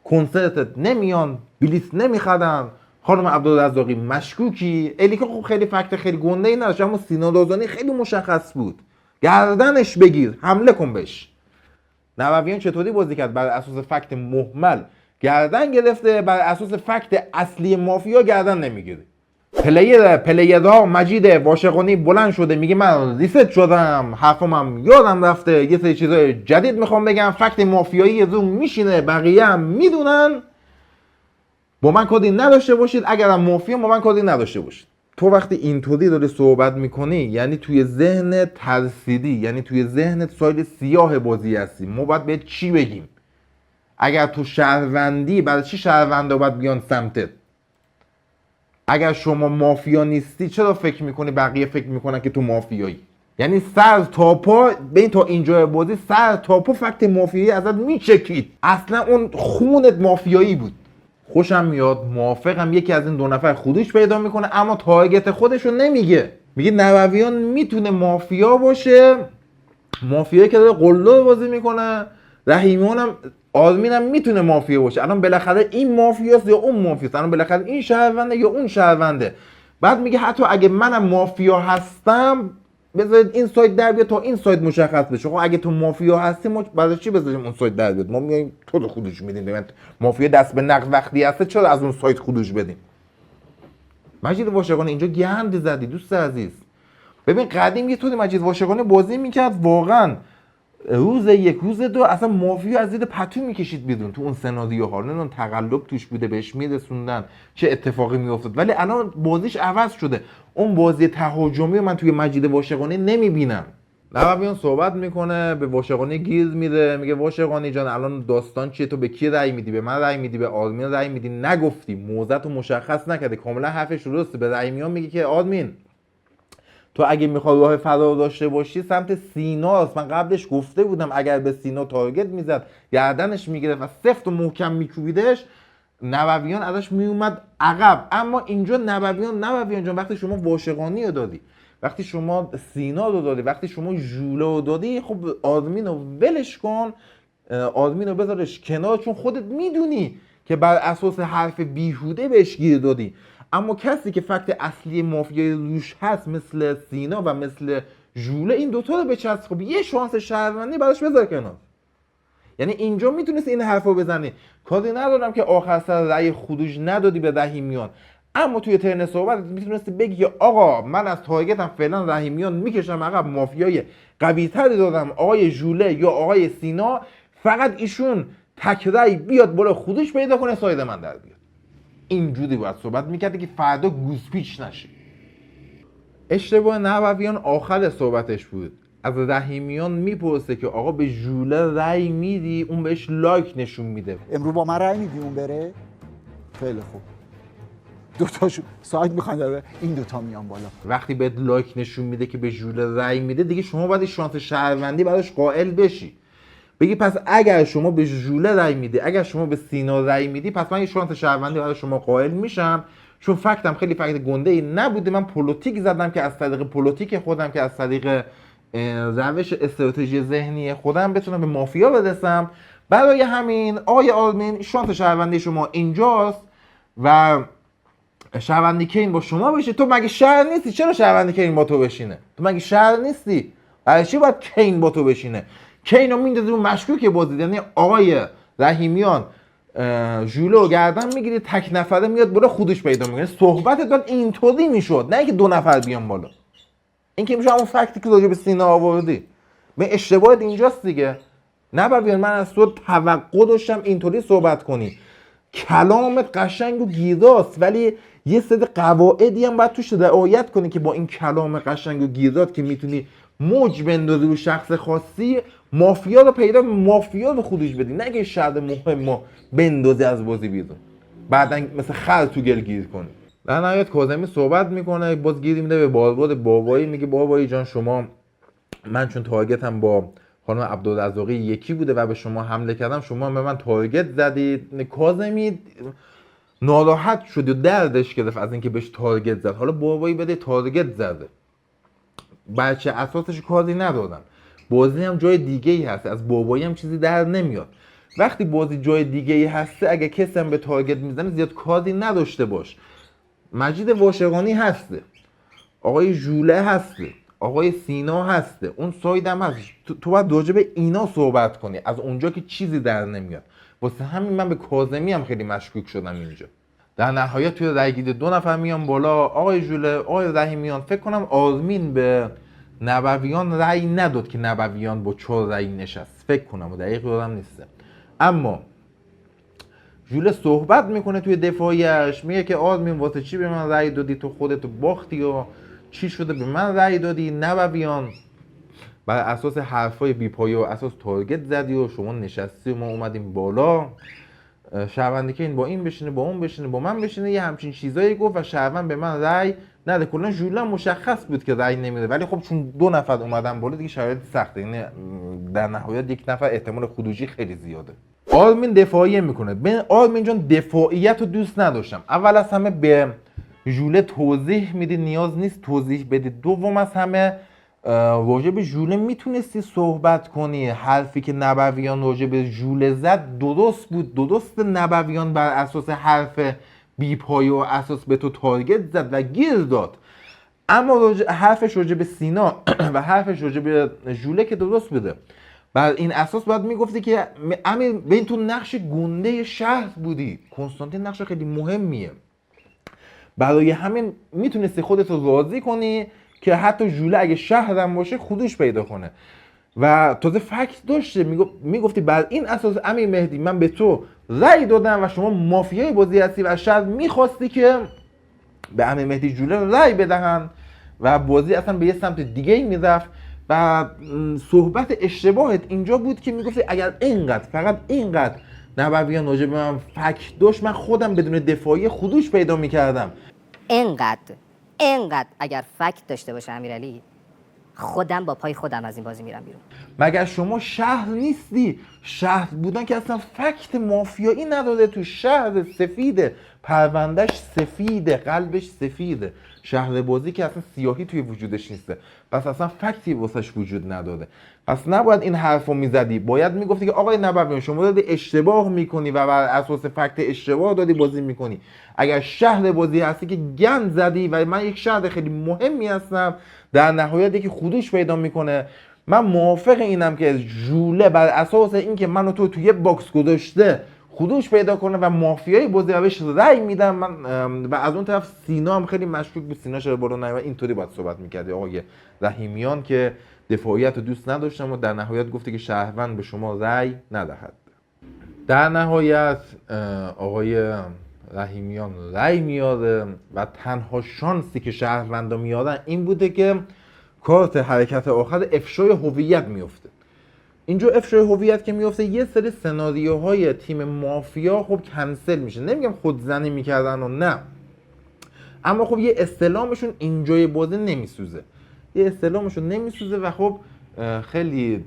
A: کنسرتت نمیان، بلیت نمیخدن، خانم عبدالرزاقی مشکوکی. الیکا خب خیلی فکت خیلی گنده ای نداشت، اما سینا دازانی خیلی مشخص بود، گردنش بگیر، حمله کن بهش. نوویان چطوری بازی کرد؟ بر اساس فکت مهمل گردن گرفته، بر اساس فکت اصلی مافیا گردن نمیگیره. پلیرها مجید واشقانی بلند شده میگه من ریست شدم، حرفم یادم رفته، یه سری چیزای جدید میخوام بگم، فکت مافیایی یه زوم میشینه، بقیه هم میدونن. با من کاری نداشته باشید، اگرم مافیا با من کاری نداشته باشید. تو وقتی اینطوری داری صحبت میکنی یعنی توی ذهن ترسیدی، یعنی توی ذهنت سایل سیاه بازی هستی. ما باید بهت چی بگیم؟ اگر تو شهروندی برای چی شهروندا باید بیان سمتت؟ اگر شما مافیا نیستی چرا فکر میکنی بقیه فکر میکنن که تو مافیایی؟ یعنی سر تا پا ببین تا اینجا بازی سر تا پا فکت مافیایی ازت میچکید، اصلا اون خونت مافیایی بود. خوشم میاد، موافقم، یکی از این دو نفر خودش پیدا میکنه اما تارگت خودشو نمیگه. میگه نوویان میتونه مافیا باشه، مافیایی که داره قلدر بازی میکنه، رحیمیانم آرمینم میتونه مافیا باشه. الان بالاخره این مافیاست یا اون مافیاست، الان بالاخره این شهرونده یا اون شهرونده. بعد میگه حتی اگه منم مافیا هستم بذارید این سایت در بیاد تا این سایت مشخص بشه. خب اگه تو مافیا هستی ما برای چی بذاریم اون سایت در بیاد؟ ما میگیم تو خودش میدیم ببین مافیا دست به نقد وقتی هسته چرا از اون سایت خودش بدیم؟ مجید واشقانی اینجا گند زدی دوست عزیز. ببین قدیم یه طوری مجید واشقانی بازی میکرد واقعا روز یک روز دو اصلا مافیا از زیر پتو میکشید بیرون. تو اون سناریوها اون تقلب توش بوده، بهش میرسوندن چه اتفاقی میافتاد. ولی الان بازیش عوض شده، اون بازی تهاجمی من توی مجید واشقانی نمیبینم. نوویان صحبت میکنه، به واشقانی گیر میده، میگه واشقانی جان الان داستان چیه؟ تو به کی رأی میدی؟ به من رأی میدی؟ به آرمین رأی میدی؟ نگفتی، موضعت رو مشخص نکردی. کاملا حرفش درسته. به رحیمیان میگه که آرمین تو اگه میخوای راه فرار داشته باشی سمت سیناست. من قبلش گفته بودم اگر به سینا تارگت میزد گردنش میگرفت و سفت و محکم میکوبیدش، نوویان ازش میومد عقب. اما اینجا نوویان جان وقتی شما واشقانی رو دادی، وقتی شما سینا رو دادی، وقتی شما ژوله رو دادی، خب آرمین رو ولش کن، آرمین رو بذارش کنار، چون خودت میدونی که بر اساس حرف بیهوده بهش گیر دادی. اما کسی که فکت اصلی مافیای روش هست مثل سینا و مثل ژوله، این دوتا رو بچسب، یه شانس شهروندی براش بذار کنار. یعنی اینجا میتونست این حرفو بزنی. کاری ندارم که آخر سر رأی خروج ندادی به رحیمیان، اما توی ترن صحبت میتونستی بگی که آقا من از تارگتم فعلا رحیمیان میکشم عقب، مافیای قوی تری دادم آقای ژوله یا آقای سینا، فقط ایشون تکرای بیاد بالا خودش پیدا کنه ساید من در بیاد. اینجوری باید صحبت میکردی که فردا گوزپیچ نشی. اشتباه نوویان آخر صحبتش بود، از رحیمیان میپرسه که آقا به ژوله رأی میدی؟ اون بهش لایک نشون میده.
B: امروز با من رأی میدی اون بره؟ خیلی خوب، دوتاشون ساید میخوان، این دوتا میان بالا.
A: وقتی بهت لایک نشون میده که به ژوله رأی میده، دیگه شما باید شانس شهروندی براش قائل بشی، بگی پس اگر شما به ژوله رأی میدی، اگر شما به سینا رأی میدی، پس من یه شانس شهروندی برای شما قائل میشم، چون فکتم خیلی فکت گنده ای نبوده. من پلیتیک زدم که از طریق پلیتیک خودم، که از طریق روش استراتژی ذهنی خودم بتونم به مافیا برسم. برای همین آقای آرمین شانس شهروندی شما اینجاست و شهروندی که این با شما بشه. تو مگه شهر نیستی؟ چرا شهروندی که این با تو بشینه؟ تو مگه شهر نیستی؟ برای چی باید کین با تو بشینه؟ کینو میندازی اون مشکوک بازی، یعنی آقای رحیمیان ژوله گردن میگیری، تک نفره میاد بالا خودش پیدا میکنه. صحبتت باید اینطوری میشد، نه اینکه دو نفر بیان بالا. این که میشه همون فکتی که راجع به سینا آوردی. به اشتباهت اینجاست دیگه. نباید من از تو توقع داشتم اینطوری صحبت کنی. کلامت قشنگ و گیراست، ولی یه سری قواعدی هم باید توش رعایت کنی که با این کلام قشنگ و گیرات که میتونی موج بندازی رو شخص خاصی، مافیا رو پیدا، مافیا رو خروج بدی، نه که شرط مهم ما بندازی از بازی بیرون بعدن مثل خر تو گل گیر کنی. در نهایت کاظمی صحبت میکنه، باز گیری میده به بارباد بابایی، میگه بابایی جان شما، من چون تارگتم با خانم عبدالرزاقی یکی بوده و به شما حمله کردم، شما به من تارگت زدید. کاظمی ناراحت شد و دردش گرفت از اینکه بهش تارگت زد. حالا بابایی بده تارگت زده، بچه اساسش کاری ندادن، بازی هم جای دیگه ای هست، از بابایی هم چیزی در نمیاد. وقتی بازی جای دیگه ای هسته، اگه کسی هم به تارگت میزنه زیاد کاری نداشته باش. مجید واشقانی هسته، آقای ژوله هسته، آقای سینا هسته، اون ساید هم هست. تو باید راجع به اینا صحبت کنی، از اونجا که چیزی در نمیاد. واسه همین من به کاظمی هم خیلی مشکوک شدم اینجا. در نهایت توی رأیگیری 2 نفر میان بالا، آقای ژوله، آقای رحیمیان. فکر کنم آرمین به نبویان رأی نداد که نبویان با 4 رأی نشست، فکر کنم، و دقیق یادم نیسته. اما ژوله صحبت میکنه توی دفاعیش، میگه که آرمین واسه چی به من رأی دادی، تو خودت باختی و چی شده به من رأی دادی؟ نبویان بر اساس حرفای بیپایه و اساس تارگت زدی و شما نشستی و ما اومدیم بالا، شهروندی که این با این بشینه، با اون بشینه، با من بشینه، یه همچین چیزایی گفت و شهروند به من رأی نده. کلا ژوله مشخص بود که رأی نمیده، ولی خب چون 2 نفر اومدن بالا دیگه شرایط سخته، یعنی در نهایت 1 نفر احتمال خروجی خیلی زیاده. آرمین دفاعیه میکنه. به آرمین جان دفاعیت رو دوست نداشتم. اول از همه به ژوله توضیح میدی، نیاز نیست توضیح بدی. دوم از همه راجع به ژوله میتونستی صحبت کنی، حرفی که نبویان راجع به ژوله زد درست بود، درست نبویان بر اساس حرف بیپایه و اساس به تو تارگت زد و گیر داد، اما حرفش راجع به سینا و حرفش راجع به ژوله که درست بوده. بر این اساس باید میگفتی که امیر ببین تو نقش گنده شهر بودی، کنستانتین نقش خیلی مهمیه، برای همین میتونستی خودت رو راضی کنی که حتی ژوله اگه شهرم باشه خودش پیدا کنه و تازه فکت داشته. میگفتی بر این اساس امیر مهدی من به تو رأی دادم و شما مافیای بازی هستی و از شهر میخواستی که به امیر مهدی ژوله رأی بدهن و بازی اصلا به یه سمت دیگه میرفت. و صحبت اشتباهت اینجا بود که میگفتی اگر اینقدر فقط اینقدر نبویان راجع به من فکت داشت، من خودم بدون دفاعی خودش پیدا میکردم.
G: اینقدر اگر فکت داشته باشه امیرعلی، خودم با پای خودم از این بازی میرم بیرون.
A: مگر شما شهر نیستی؟ شهر بودن که اصلا فکت مافیایی نداده. تو شهر سفیده، پروندهش سفیده، قلبش سفیده. شهر بازی که اصلا سیاهی توی وجودش نیسته، پس اصلا فکتی واسش وجود نداده. پس نباید این حرفو میزدی، باید میگفتی که آقای نبویان شما داری اشتباه میکنی و بر اساس فکت اشتباه داری بازی میکنی. اگر شهر بازی هستی که گند زدی و من یک شهر خیلی مهمی هستم، در نهایت یکی خودش پیدا میکنه. من موافق اینم که ژوله بر اساس اینکه منو تو توی باکس گذاشته خودش پیدا کنه و مافیای بازی و بهش رأی میدم. من و از اون طرف سینا هم خیلی مشکوک بود. سینا چرا بالا نیومد؟ اینطوری باید صحبت میکردی آقای رحیمیان که دفاعیت رو دوست نداشتم و در نهایت گفته که شهروند به شما رأی ندهد. در نهایت آقای رحیمیان رأی میاره و تنها شانسی که شهروندا میارن این بوده که کارت حرکت آخر افشای هویت میفته. اینجا افشای هویت که میفته یه سری سناریوهای تیم مافیا خب کنسل میشه. نمیگم خودزنی میکردن و نه، اما خب یه استلامشون اینجای بازی نمیسوزه، یه استلامشون نمیسوزه و خب خیلی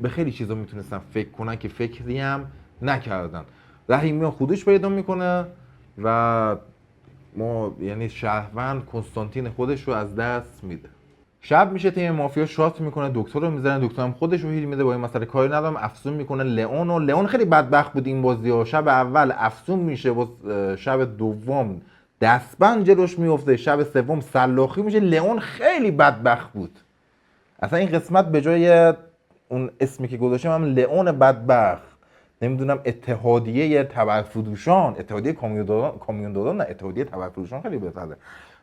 A: به خیلی چیزا میتونستن فکر کنن که فکری هم نکردن. رحیمیان خودش پیدا میکنه و ما یعنی شهروند کنستانتین خودش رو از دست میده. شب میشه، تیم مافیا شات میکنه، دکتر رو میزنه، دکتر هم خودش رو هیل میده، با این مسئله کاری ندارم. افسون میکنه لئون خیلی بدبخت بود این بازی ها. شب اول افسون میشه، با شب دوم دستبند جلوش میفته، شب سوم سلاخی میشه. لئون خیلی بدبخت بود. اصلا این قسمت به جای اون اسمی که گذاشتم هم لئون بدبخت، نمیدونم اتحادیه تبرفروشان، اتحادیه کامیونداران، نه اتحادیه تبرفروشان خیلی بهتره.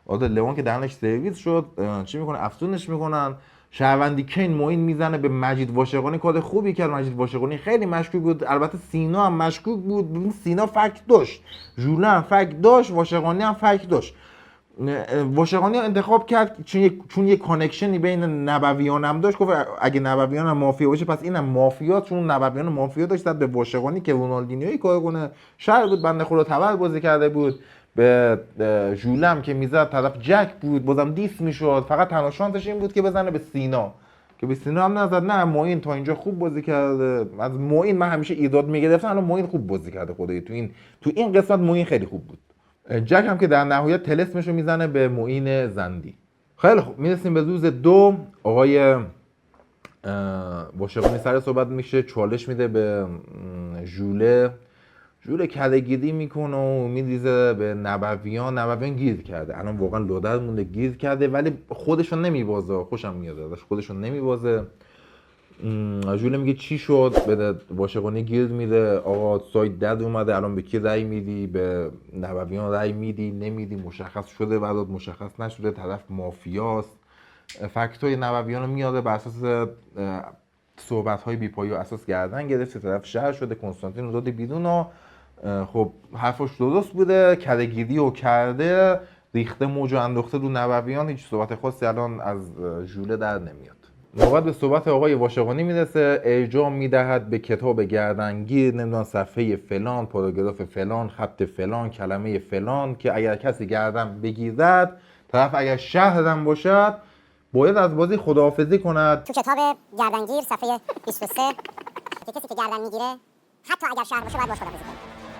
A: آره لئون که دهنش سرویس شد، چی میکنه؟ افسونش میکنن. شهروندی کین موین میزنه به مجید واشقانی، کار خوبی کرد. مجید واشقانی خیلی مشکوک بود. البته سینا هم مشکوک بود. سینا فک داشت، ژوله هم فک داشت، واشقانی هم فک داشت. واشقانی انتخاب کرد چون یه کانکشنی بین نبویان هم داشت. گفت اگه نبویان هم مافیا باشه پس اینم مافیا، چون نبویان مافیا داشت زد به واشقانی که رونالدینیوی کار کنه. شهر بود بنده خدا تبر بازی کرده بود، به ژولم که میزد طرف جک بود بازم دیس میشد. فقط تنها شانسش این بود که بزنه به سینا که به سینا هم نزد. نه معین تا اینجا خوب بازی کرده. از معین من همیشه ایراد میگرفتم، الان معین خوب بازی کرده خدایی. تو این قسمت معین خیلی خوب بود. جک هم که در نهایت طلسمش رو میزنه به معین زندی. خیلی خوب میرسیم به روز 2. آقای واشقانی سر صحبت میشه، چالش میده به ژوله. ژوله کده‌گیری میکنه و میریزه به نبویان. نبویان گیر کرده، الان واقعا لودر مونده، گیر کرده ولی خودشون نمیبازه. خوشم میاد ازش، خودشون نمیبازه. ژوله میگه چی شد؟ به واشقانی گیر میده. آقا سایت دد اومده، الان به کی رأی میدی؟ به نبویان رأی میدی نمیدی؟ مشخص شده برات؟ مشخص نشده؟ طرف مافیاست. فکتای نبویان رو میاره بر اساس صحبت‌های بی‌پایه و اساس گردن گرفته. طرف شهر شده، کنستانتین رو داده بیرون و خب حرفش درست بوده، کده‌گیری رو کرده، ریخته موج و انداخته رو نبویان. هیچ صحبت خاصی الان از ژوله در نمیاد. نوبت به صحبت آقای واشقانی میرسه. ارجاع میدهد به کتاب گردنگیر، نمیدونم صفحه فلان، پاراگراف فلان، خط فلان، کلمه فلان، که اگر کسی گردن بگیرد، طرف اگر شهرم باشد باید از بازی خداحافظی کند.
C: تو کتاب گردنگیر صفحه 23 که کسی که گردن میگیره حتی اگر شهر باشه باید باش خداحافظی کنه.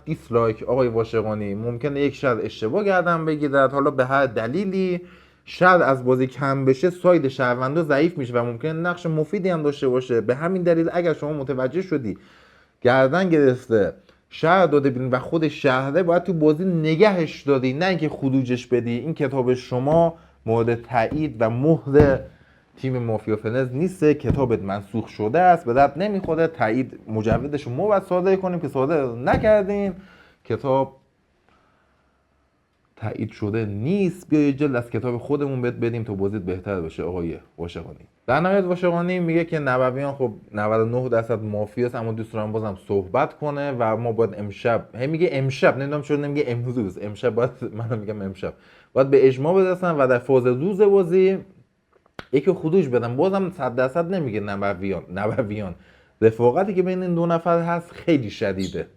A: دیسلایک آقای واشقانی. ممکنه یک شهر اشتباه گردن بگیرد، حالا به هر دلیلی شهر از بازی کم بشه، ساید شهروندا ضعیف میشه و ممکنه نقش مفیدی هم داشته باشه. به همین دلیل اگر شما متوجه شدی گردن گرفته، شهر داده بیرون و خود شهره، باید تو بازی نگهش دادی، نه اینکه خروجش بدی. این کتاب شما مورد تایید و مهر تیم مافیا فلز نیست. کتابت منسوخ شده است، به درد نمیخوره. تایید مجوزش رو ما باید صادر کنیم که صادر نکردیم. کتاب تایید شده نیست. بیا یه جلد از کتاب خودمون بهت بدیم تا بازیت بهتر بشه آقای واشقانی. در نهایت واشقانی میگه که نبویان خب 99% مافیاست، اما دوست دارم بازم صحبت کنه و ما باید امشب، میگه امشب، نمیدونم چرا نمیگه امروز، امشب باید، منم میگم امشب، باید به اجماع برسن و در فاز روز بازی یکی خروج بدن. بازم 100% نمیگه نبویان. رفاقتی که بین این دو نفر هست خیلی شدیده.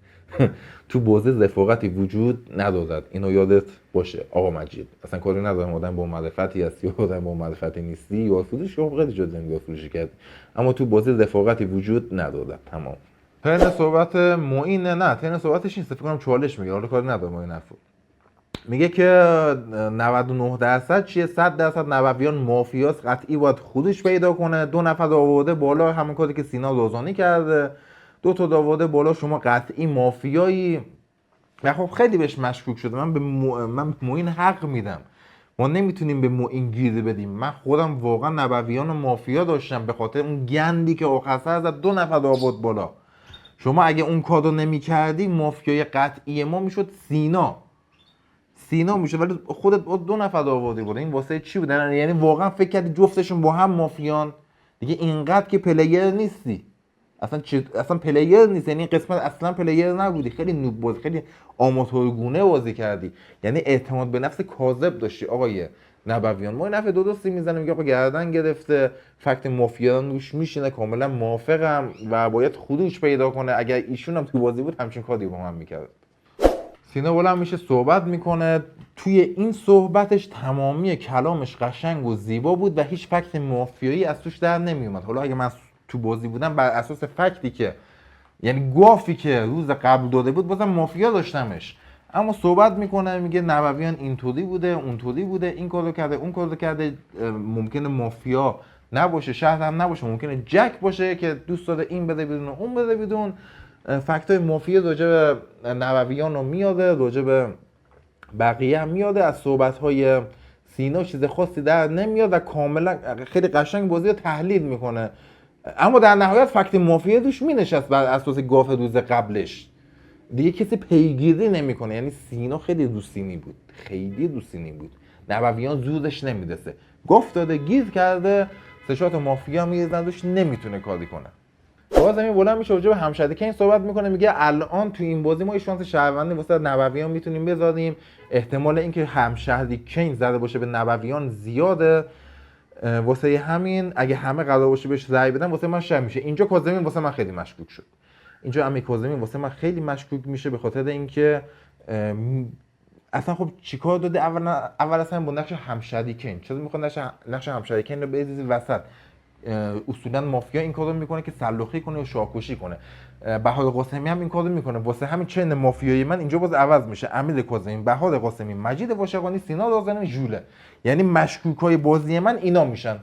A: تو بازی رفاقتی وجود ندارد، اینو یادت باشه آقا مجید. اصلا کاری ندارم آدم با معرفتی هستی یا آدم با معرفتی نیستی یا فروش یا خیلی جد زندگی فروشی کرد، اما تو بازی رفاقتی وجود ندارد. تمام. ترن صحبت معین، نه ترن صحبتش نیست، فکر کنم چالش میگه، حالا کاری ندارم این حرفو. میگه که 99% چیه، 100% نبویان مافیاست، قطعی باید خودش پیدا کنه. 2 نفر آورده بالا، همون کاری که سینا روزانی کرده. 2 تا آورده بالا، شما قطعی مافیایی. و خب خیلی بهش مشکوک شده. من به معین حق میدم، ما نمیتونیم به معین گیر بدیم. من خودم واقعا نبویان و مافیا داشتم به خاطر اون گندی که آخر سر زد 2 نفر آورد بالا. شما اگه اون کارو نمیکردی، مافیای قطعی ما میشد سینا میشه، ولی خودت 2 نفر آوردی بود. این واسه چی بود؟ یعنی واقعا فکر کردی جفتشون با هم مافیان؟ دیگه اینقدر که پلیر نیستی، اصلا پلیر نیست. یعنی این قسمت اصلا پلیر نبودی، خیلی نوب بازی، خیلی آماتورگونه بازی کردی. یعنی اعتماد به نفس کاذب داشتی آقای نبویان. ما این نفع درستی میزنیم میگه آقا گردن گرفته، فکت مافیا روش میشینه، کاملا موافقم و باید خروج پیدا کنه. اگر ایشون هم تو بازی بود همچین کاری با من میکرد. سینا بلند میشه صحبت میکنه. توی این صحبتش تمامی کلامش قشنگ و زیبا بود و هیچ فکت مافیایی از توش در نمیومد. حالا اگه من تو بازی بودم بر اساس فکتی که، یعنی گافی که روز قبل داده بود، بازم مافیا داشتمش. اما صحبت میکنه میگه نبویان اینطوری بوده اونطوری بوده، این کارو کرده اون کارو کرده. ممکنه مافیا نباشه، شهر هم نباشه، ممکنه جک باشه که دوست داره این بده بدون اون بده بدون. فکتای مافیا راجع به نبویان رو میاده، راجع به بقیه هم میاده. از صحبت‌های سینا چیز خاصی در نمیاد و کاملا خیلی قشنگ بازی رو تحلیل میکنه. اما در نهایت فکت مافیا دوش مینشست بر اساس گاف روز قبلش. دیگه کسی پیگیری نمیکنه. یعنی سینا خیلی دوستینی بود، خیلی دوستینی بود. نبویان زودش نمیرسه، گاف داده، گیر کرده، 3 شات مافیا میزنه، دوش نمیتونه کاری کنه. قاسمی بلند میشه راجع به همشهری کین صحبت میکنه، میگه الان تو این بازی ما شانس شهروندی واسه نبویان میتونیم بذاریم، احتمال اینکه همشهری کین زده باشه به نبویان زیاده، واسه همین اگه همه قرار باشه بهش رأی بدن واسه من شر میشه. اینجا کاظمی واسه من خیلی مشکوک شد. اینجا امیر کاظمی واسه من خیلی مشکوک میشه به خاطر اینکه اصلا خب چیکار داده اول اصلا با نقش همشهری کین، چرا میخواد نقش همشهری کین رو بریزی وسط؟ اصولا مافیا این کارو میکنه که سلوخی کنه و شاکوشی کنه. بهار قاسمی هم این کارو میکنه، واسه همین چین مافیایی من اینجا باز عوض میشه. امیر کاظمی، بهار قاسمی، مجید واشقانی، سینا دازنی، ژوله. یعنی مشکوکای بازی من اینا میشن.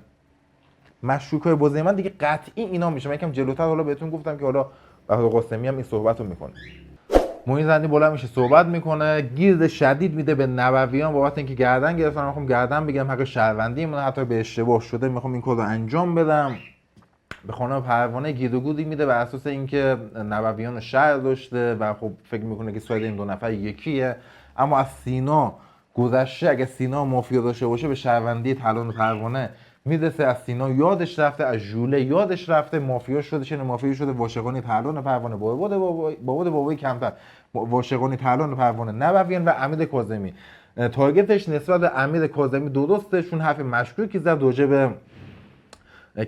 A: مشکوکای بازی من دیگه قطعی اینا میشه. من یکم جلوتر حالا بهتون گفتم که حالا بهار قاسمی هم این صحبتو میکنه. معین زندی بلند میشه صحبت میکنه، گیرد شدید میده به نبویان بابت اینکه گردن گرفتن. میخوام گردن بگیرم، حق شهروندی من حتی به اشتباه شده، میخوام این کارو انجام بدم. به خانم پروانه گیر و گودی میده بر اساس اینکه نبویان شهر داشته و خب فکر میکنه که ساید این دو نفر یکیه. اما از سینا گذشته، اگه سینا مافیا داشته باشه به شهروندی طلان و پروانه میرسه. از سینا یادش رفته، از ژوله یادش رفته، مافیا شده، چه مافیا شده، واشقانی، طلان و پروانه، بابای کمتر، واشقانی، طلان و پروانه، نبویان و امیر کاظمی. تارگتش نسبت به امیر کاظمی درسته، چون حرف مشکوکی زد راجع به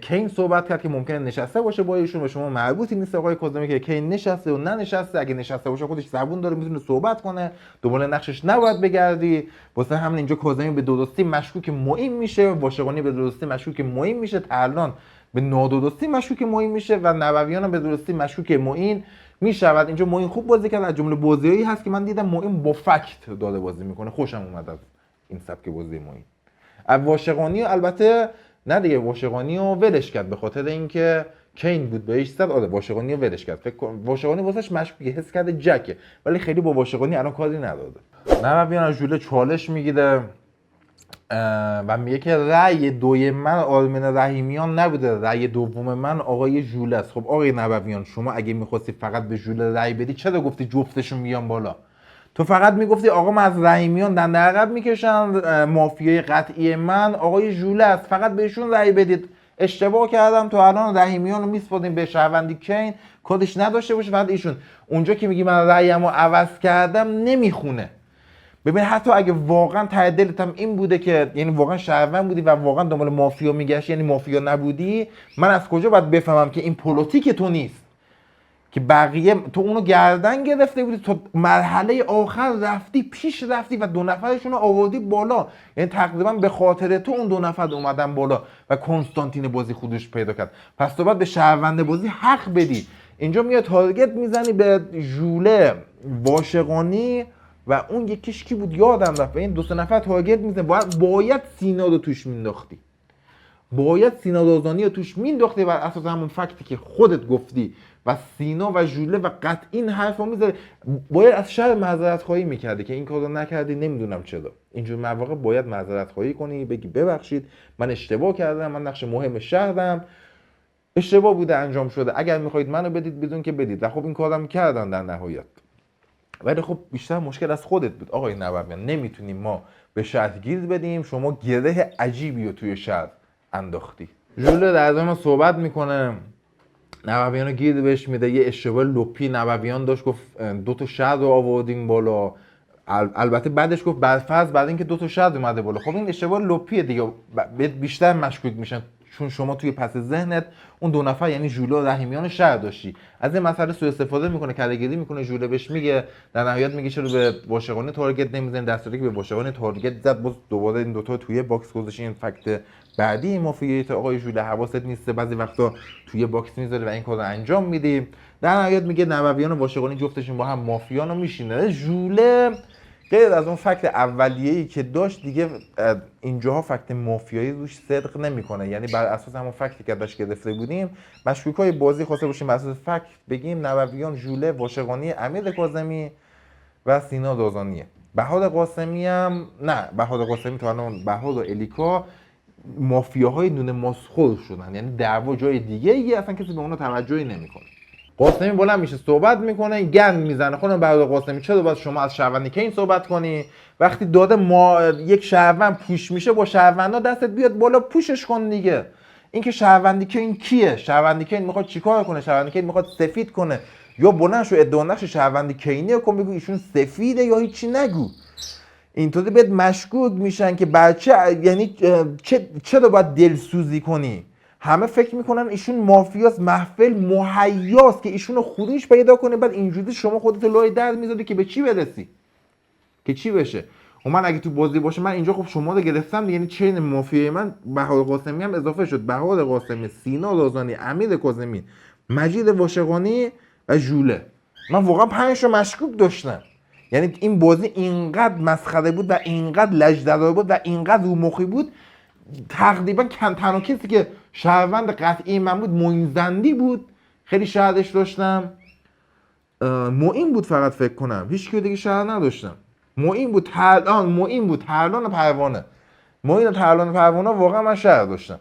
A: کین صحبت کرد که ممکنه نشسته باشه با ایشون، به شما مربوطی نیست آقای کاظمی که کین نشسته و ننشسته. اگه نشسته باشه خودش زبون داره، میتونه صحبت کنه، دوباره نقشش نباید بگردی. واسه همین اینجا کاظمی به درستی مشکوک معین میشه، واشقانی به درستی مشکوک معین میشه، طلان به نادرستی مشکوک معین میشه و نبویان هم به درستی مشکوک معین میشود. اینجا معین خوب بازی کرد، از جمله بازیایی هست که من دیدم معین با فکت داده بازی میکنه، خوشم اومد از این سبک بازی معین. واشقانی البته نه دیگه، واشقانی رو ولش کرد به خاطر اینکه کین بود بهش زد. آره واشقانی رو ولش کرد، فکر کنم واشقانی واسش مشکوکه، حس کرده جکه، ولی خیلی با واشقانی الان کاری نداده. نبویان از ژوله چالش میگیره و میگه که رأی دوی من آرمین رحیمیان نبوده، رأی دوم من آقای ژوله است. خب آقای نبویان، شما اگه می‌خواستی فقط به ژوله رأی بدی چرا گفتی جفتشون میان بالا؟ تو فقط میگفتی آقا من از رحیمیان دنده عقب میکشن، مافیای قطعی من آقای ژوله است، فقط بهشون رأی بدید. اشتباه کردم، تو الان رحیمیان رو میسپردیم به شهروندی کین، کدش نداشته باشه فقط ایشون. اونجا که میگی من رأیمو عوض کردم نمیخونه. ببین حتی اگه واقعا ته دلت هم این بوده که یعنی واقعا شهروند بودی و واقعا دنبال مافیا میگشتی، یعنی مافیا نبودی، من از کجا باید بفهمم که این پلیتیک تو نیست؟ که بقیه تو اونو گردن گرفته بودی، تو مرحله آخر رفتی پیش رفتی و دو نفرشون رو آوردی بالا، یعنی تقریبا به خاطر تو اون دو نفر اومدن بالا و کنستانتین بازی خودش پیدا کرد. پس تو باید به شهروند بازی حق بدی. اینجا میاد تارگت میزنی به ژوله، واشقانی و اون یکیش کی بود یادم رفت، این دو سه نفر تارگت میزنی. باید سینا رو توش مینداختی، باید سینا دازانی رو توش مینداختی بر اساس همون فکتی که خودت گفتی و سینا و ژوله و قطعی این حرفو میذاره. باید از شر معذرت خواهی میکردی که این کارو نکردی، نمیدونم چرا. اینجور مواقع باید معذرت خواهی کنی، بگی ببخشید من اشتباه کردم، من نقش مهم شهرم، اشتباه بوده انجام شده، اگر میخواید منو بدید بدون که بدید. و خب این کارم کردن در نهایت. ولی خب بیشتر مشکل از خودت بود آقای نبویان، نمیتونیم ما به شهر گیر بدیم، شما گره عجیبی رو توی شهر انداختی. ژوله در ادامه صحبت میکنه، نبویان رو گیر بهش میده، یه اشتباه لپی نبویان داشت، گفت دو تا شهر رو آوردیم بالا. البته بعدش گفت برفرض بعد اینکه دو تا شهر اومده بالا. خب این اشتباه لپیه دیگه، بیشتر مشکوک میشن چون شما توی پس ذهنت اون دو نفر یعنی ژوله و رحیمیان شهر داشتی. از این مسئله سوء استفاده میکنه، کله‌گیری میکنه. ژوله بهش میگه در نهایت میگه چرا به واشقانی تارگت نمیزنی، در صورتی که به واشقانی تارگت زد. باز دوباره این دو تا توی باکس گذاشتین. این فکت بعدی مافیاییت آقای ژوله، حواست نیست بعضی وقتا توی باکس میذاری و این کارو انجام میدی. در نهایت میگه نبویان و واشقانی جفتشون با هم مافیانو میشینه. ژوله غیر از اون فکت اولیه‌ای که داشت دیگه اینجاها فکت مافیایی روش صدق نمیکنه، یعنی بر اساس همون فکتی که داشت گرفته بودیم مشکوکای بازی خواسته باشیم بر اساس فکت بگیم نبویان، ژوله، واشقانی، امیر کاظمی و سینا دازانیه. بهار قاسمی هم نه، بهار قاسمی تو الان بهار و الیکا مافیاهای نون ماسخور شدن، یعنی دعوا جای دیگه ای اصلا کسی به اونها توجهی نمیکنه. قاسمی بلند میشه صحبت میکنه، گند میزنه. خانم بهار قاسمی چرا باید شما از شهروندی کین صحبت کنی؟ وقتی داده ما یک شهروند پوش میشه با شهروندا دستت بیاد بالا پوشش کن دیگه. اینکه شهروندی که این کیه، شهروندی که این میخواد چیکار کنه، شهروندی که این میخواد سفید کنه، یا بلند شو ادعا نقش شهروندی کینی کن بگو ایشون سفیده یا هیچی نگو. اینطوری بهت مشکوک میشن که بچه یعنی چرا باید دلسوزی کنی؟ همه فکر میکنن ایشون مافیاست، محفل مهیاست که ایشونو خروج پیدا کنه، بعد اینجوری شما خودت لای در میذاری که به چی برسی، که چی بشه. و من اگه تو بازی باشه، من اینجا خب شما رو گرفتم، یعنی چین مافیای من بهار قاسمی هم اضافه شد، بهار قاسمی، سینا لازانی، امیر کاظمی، مجید واشقانی و ژوله. من واقعا 5 رو مشکوک داشتم. یعنی این بازی اینقدر مسخره بود و اینقدر لجدرار بود و اینقدر رو مخی بود، تقریبا تنها کسی که شهروند قطعی من بود معین زندی بود، خیلی شهرش داشتم. معین بود فقط فکر کنم، هیچ کی دیگه شهر نداشتم. معین بود، ترلان پروانه. معین و ترلان پروانه واقعا من شهر داشتم،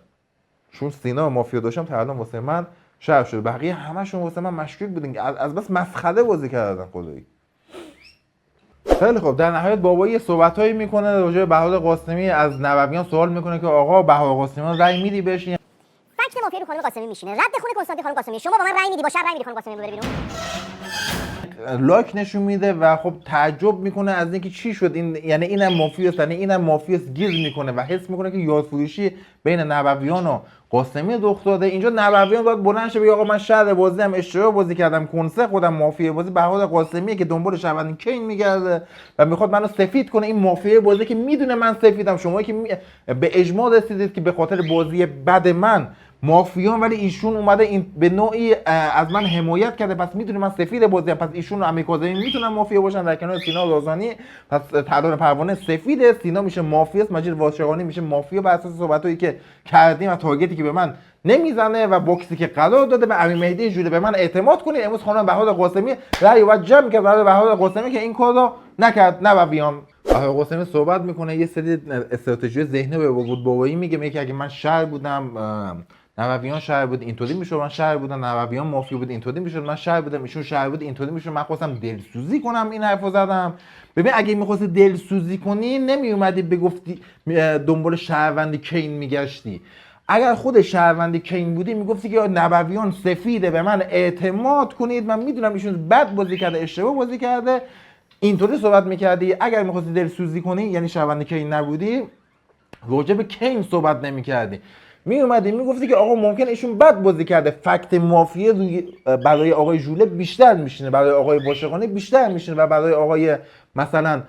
A: چون سینا مافیا داشتم، ترلان واسه من شهر شد. بقیه همشون واسه من مشکوک بودن، از بس مسخره بازی کردن خدایی. خیلی خب، در نهایت بابا یه صحبتایی میکنه راجع به بهار قاسمی، از نوبیان سوال میکنه که آقا بهار قاسمی رأی میدی بهش؟
D: فکت مافیا رو خانم قاسمی میشینه، رد خونه کنستانتین خانم قاسمی. شما با من رأی میدی، با شهر رأی میدی خانم قاسمی بره بیرون؟
A: لایک نشون میده و خب تعجب میکنه از اینکه چی شد این، یعنی اینم مافیاست، یعنی اینم مافیاست، گیر میکنه و حس میکنه که یارفروشی بین نبویان و قاسمی رخ داده. اینجا نبویان باید بلند شه بگه آقا من شهر بازی هم اشتباه بازی کردم، کنسه خودم مافیا بازی بهار قاسمیه که دنبال شهروند کین میگرده و میخواد منو سفید کنه. این مافیا بازی که میدونه من سفیدم، شما که به اجماع رسیدید که به خاطر بازی بد من مافیان، ولی ایشون اومده این به نوعی از من حمایت کرده، پس میدونه من سفید بازیم، پس ایشون و امیر کاظمی میتونن مافیا باشن در کنار سینا لازانی. پس ترلان پروانه سفیده، سینا میشه مافیاست، مجید واشقانی میشه مافیا بر اساس صحبتایی که کردیم و تارگتی که به من نمیزنه و باکسی که قرار داده به امیر مهدی ژوله. به من اعتماد کنید. امروز خانم بهار قاسمی رأی و جمع کرد برای بهار قاسمی که این کار رو نکرد. نبویان بهار قاسمی صحبت میکنه، یه سری استراتژی ذهنی به بود بابایی میگه که اگه من شهر بودم نوبیان شهر بود اینطوری میشد، من شهر بودم نوبیان مافیا بود اینطوری میشد، من شهر بودم ایشون شهر بود اینطوری میشد. من خواستم دلسوزی کنم، این حرفو زدم. ببین اگه می‌خواستی دلسوزی کنی نمیومدی بگفتی دنبال شهروندی کین میگشتی. اگر خود شهروندی کین بودی میگفتی که نبویان سفیده، به من اعتماد کنید، من میدونم ایشون بد بازی کرده، اشتباه بازی کرده، اینطوری صحبت میکردی. اگر می‌خواستی دلسوزی کنی، یعنی شهروندی کین نبودی، راجع به کین صحبت نمیکردی، میومدی میگفتی که آقا ممکن ایشون بد بازی کرده، فکت مافیا برای آقای ژوله بیشتر میشینه، برای آقای واشقانی بیشتر میشینه و برای آقای مثلا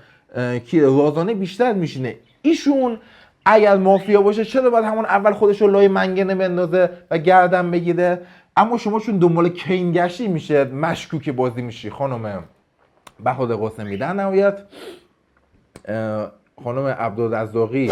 A: کی رازانه بیشتر میشینه. ایشون اگر مافیا باشه چرا باید همون اول خودش رو لای منگنه بندازه و گردن بگیره؟ اما شما چون دنبال کین گشتی میشه مشکوک بازی میشی خانم بهار قاسمی. در نهایت خانم عبدالرزاقی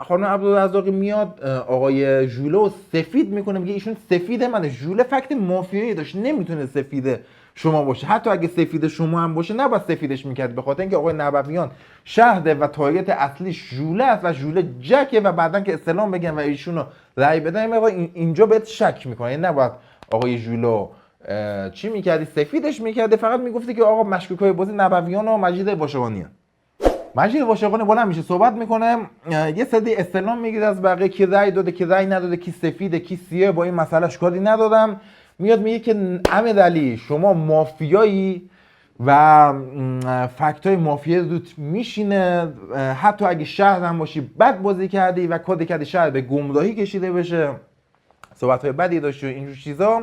A: خانم عبدالرزاقی میاد آقای ژوله رو سفید میکنه، میگه ایشون سفیده منه. ژوله فکت مافیایی داشت، نمیتونه سفید شما باشه، حتی اگه سفید شما هم باشه نباید سفیدش میکرد، به خاطر اینکه آقای نبویان شهده و تارگت اصلی ژوله است و ژوله جکه و بعدن که استلام بگن و ایشون رو رأی بدن اینجا بهت شک میکنه. نباید آقای ژوله چی میکردی؟ سفیدش میکردی، فقط میگفتی که آقا مشکوکای بازی نبویان و مجید واشقانی. مجید واشقانی بلند میشه صحبت میکنه، یه سری استلام میگیره از بقیه، کی رأی داده کی رأی نداده، کی سفیده کی سیاه، با این مسئله کاری ندادم. میاد میگه که امیرعلی شما مافیایی و فکتای مافیا روت میشینه، حتی اگه شهر هم باشی بد بازی کردی و کد کردی شهر به گمراهی کشیده بشه، صحبت‌های بدی داشتی و اینجور چیزا.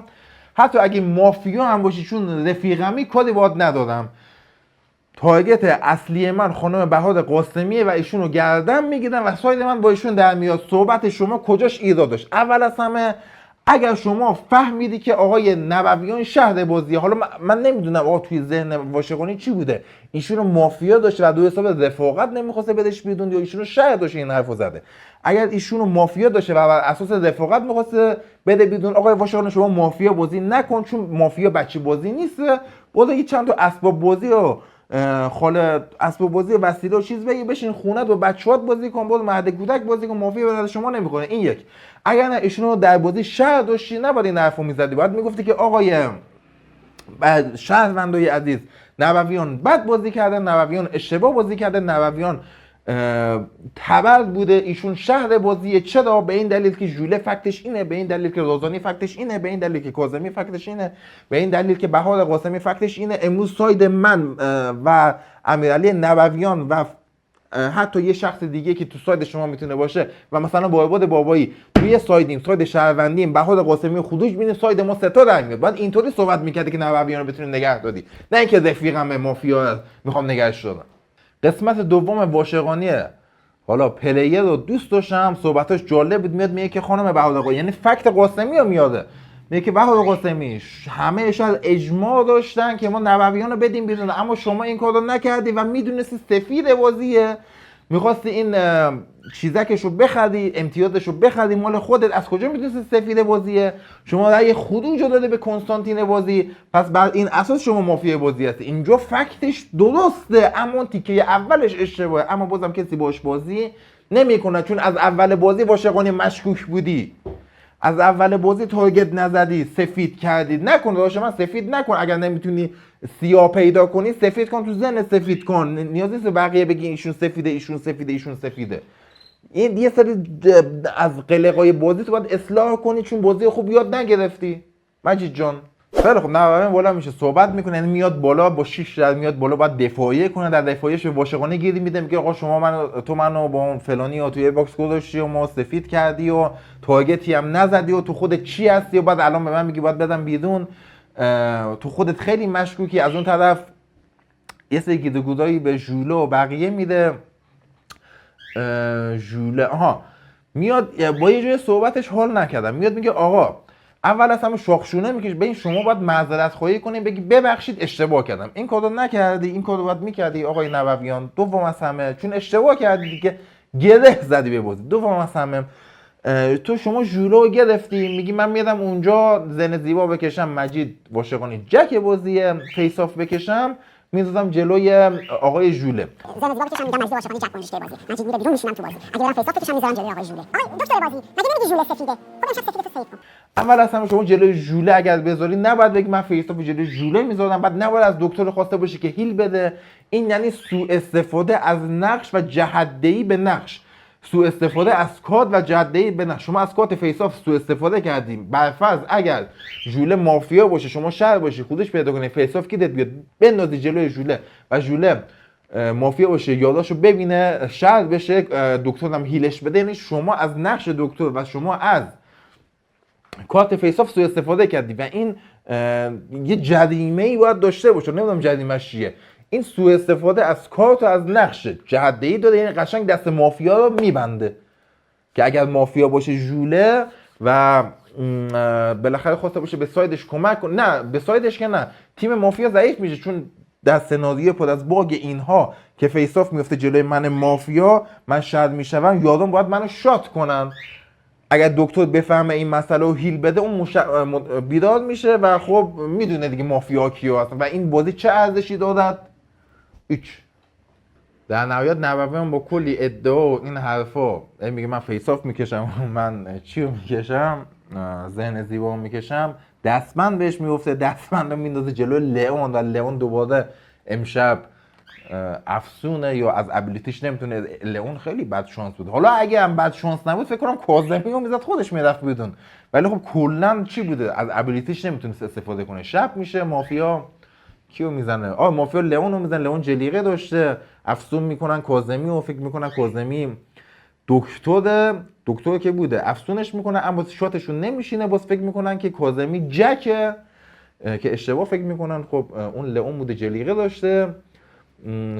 A: حتی اگه مافیا هم باشی چون رفیقمی کدی باهات ندادم. تارگت اصلی من خانم بهار قاسمیه و ایشون رو گردن میگیرن و ساید من با ایشون در میاد. صحبت شما کجاش ایراد داشت؟ اول از همه اگر شما فهمیدی که آقای نبویان شهر بازیه، حالا من نمیدونم آقا توی ذهن واشقانی چی بوده، ایشون رو مافیا داشته و دو حساب رفاقت نمیخواسته بدش بیرون یا ایشون رو شهر داشته این حرفو زده. اگر ایشون رو مافیا داشته و بر اساس رفاقت میخواسته بده بیرون، آقای واشقانی شما مافیا بازی نکن، چون مافیا بچه بازی نیست. برو چند تا اسباب بازی رو خاله اسباب بازی وسیله و چیز بگی بشین خونه با بچه‌هات بازی کن، برو مهد کودک بازی کن، مافیا به درد شما نمیخوره. این یک. اگر نه ایشون رو در بازی شهر داشتی نباید این حرفو میزدی، باید میگفتی که آقای شهروندای عزیز نبویان بد بازی کردن، نبویان اشتباه بازی کردن، نبویان تبر بوده، ایشون شهر بازیه. چرا؟ به این دلیل که ژوله فکتش اینه، به این دلیل که روزانی فکتش اینه، به این دلیل که کاظمی فکتش اینه، به این دلیل که بهار قاسمی فکتش اینه. امروز ساید من و امیرعلی نبویان و حتی یه شخص دیگه که تو ساید شما میتونه باشه و مثلا بایباد بابایی توی سایدیم، ساید شهروندیم، بهار قاسمی خروج بینیم، ساید ما سه تا رنگ میاد. بعد اینطوری صحبت میکردی که نبویان رو بتونی نگه داری، نه اینکه رفیقم مافیا میخوام نگهش دارم. قسمت دوم واشقانیه. حالا پلیر رو دوست داشتم، صحبتاش جالب بود. میاد میگه که خانم بهار قاسمی، یعنی فکت قاسمی رو میاده، میگه که بهار قاسمی همه شهر اجماع داشتن که ما نبویان رو بدیم بیرون، اما شما این کار رو نکردی و میدونستی سفید بازیه، میخواستی این چیزکش رو بخری، امتیازش رو بخری مال خودت. از کجا میدونستی سفید بازیه؟ شما رأی خروج رو داده به کنستانتین بازی، پس بر این اساس شما مافیا بازی هستی. اینجا فکتش درسته اما تیکه اولش اشتباهه، اما بازم کسی باش بازی نمیکنه، چون از اول بازی واشقانی مشکوک بودی، از اول بازی تارگت نزدی، سفید کردی. نکن داداش من، سفید نکن. اگر نمیتونی سیاه پیدا کنی سفید کن، تو ذهن سفید کن. نیاز نیست بقیه بگی ایشون سفیده، ایشون سفیده، ایشون سفیده. این یه سری از قلقای بازی تو باید اصلاح کنی، چون بازی خوب یاد نگرفتی. مجید جان خیلی خب، نوابم بالا میشه صحبت میکنه، یعنی میاد بالا با 6 رد میاد بالا، باید دفاعیه کنه. در دفاعیش به واشقانی گیری میده، میگه آقا شما تو منو با اون فلانی یا توی باکس گذاشتی و ما سفید کردی و تارگتی هم نزدی و تو خودت چی هستی و بعد الان به من میگی باید بدم بیرون. تو خودت خیلی مشکوکی. از اون طرف یه سری گیدگودایی به ژوله و بقیه میده. ژوله میاد با یه جای صحبتش حال نکردم، میاد میگه آقا اول از همه شاخشونه میکش، به این شما باید معذرت خواهی کنی، بگی ببخشید اشتباه کردم، این کارو نکردی، این کارو باید میکردی آقای نبویان. دوم از همه چون اشتباه کردی دیگه، گره زدی به بازی. دوم از همه تو شما ژوله رو گرفتی، میگی من میادم اونجا زن زیبا بکشم، مجید واشقانی جک بازی فیس آف بکشم، میذارم جلوی آقای ژوله.
C: زن زیبا بکشم میگم مجید واشقانی جک کنجشته بازی، مجید میره بیرون میشینم تو بازی. اگه برم فیس آف بکشم میذارم جلوی آقای ژوله. آقای دکتر بازی مگه نمیگی ژوله سفیده؟ خودم شب سفیده تو سیف کن.
A: اول از همه شما جلوی ژوله اگر بذاری نباید بگی من فیس آف جلوی ژوله میذارم، بعد نباید از دکتر خواسته باشی که هیل بده. این یعنی سوء استفاده از نقش و جهت‌دهی به نقش، سوء استفاده از کارت و جهت‌دهی به نقش. شما از کارت فیس آف سوء استفاده کردیم. برفرض اگر ژوله مافیا باشه، شما شهر باشی، خودش پیدا کنه، فیس آف کیت بیاد بندازی جلوی ژوله و ژوله مافیا باشه، یاداشو ببینه، شهر بشه، دکتر هم هیلش بده، یعنی شما از نقش دکتر و شما از کارت فیس آف سوء استفاده کردی و این یه جریمه‌ای باید داشته باشه. نمیدونم جریمه‌اش چیه. این سوء استفاده از کارت و از نقش جهت‌دهی داده، یعنی قشنگ دست مافیا رو میبنده که اگر مافیا باشه ژوله و بالاخره خواسته باشه به سایدش کمک کنه، نه به سایدش که نه، تیم مافیا ضعیف میشه، چون در سناریو پر از باگ اینها که فیس آف میفته جلوی من مافیا، من شاید میشم، یادم باید منو شات کنن. اگر دکتر بفهمه این مسئله و هیل بده، اون بیدار میشه و خب میدونه دیگه مافیا کیو هستن و این بازی چه ارزشی دارد؟ هیچ. در نهایت نبویان با کلی ادعا و این حرفا میگه من فیس آف میکشم، من چی رو میکشم، ذهن زیبا میکشم، دستبند بهش میفته، دستبند رو میندازه جلو لئون و لئون دوباره امشب افسونه یا از ابیلیتیش نمیتونه. لئون خیلی بد شانس بود. حالا اگه هم بد شانس نبود فکر کنم کاظمی رو میزد خودش میرفت بدون، ولی خب کلا چی بوده، از ابیلیتیش نمیتونست استفاده کنه. شب میشه، مافیا کیو میزنه؟ مافیا لئون رو میزنه. لئون جلیقه داشته، افسون میکنن کاظمی و فکر میکنن کاظمی دکتر که بوده، افسونش میکنن اما شاتشون نمیشینه، باز فکر میکنن که کاظمی جکه که اشتباه فکر میکنن. خب اون لئون بوده، جلیقه داشته.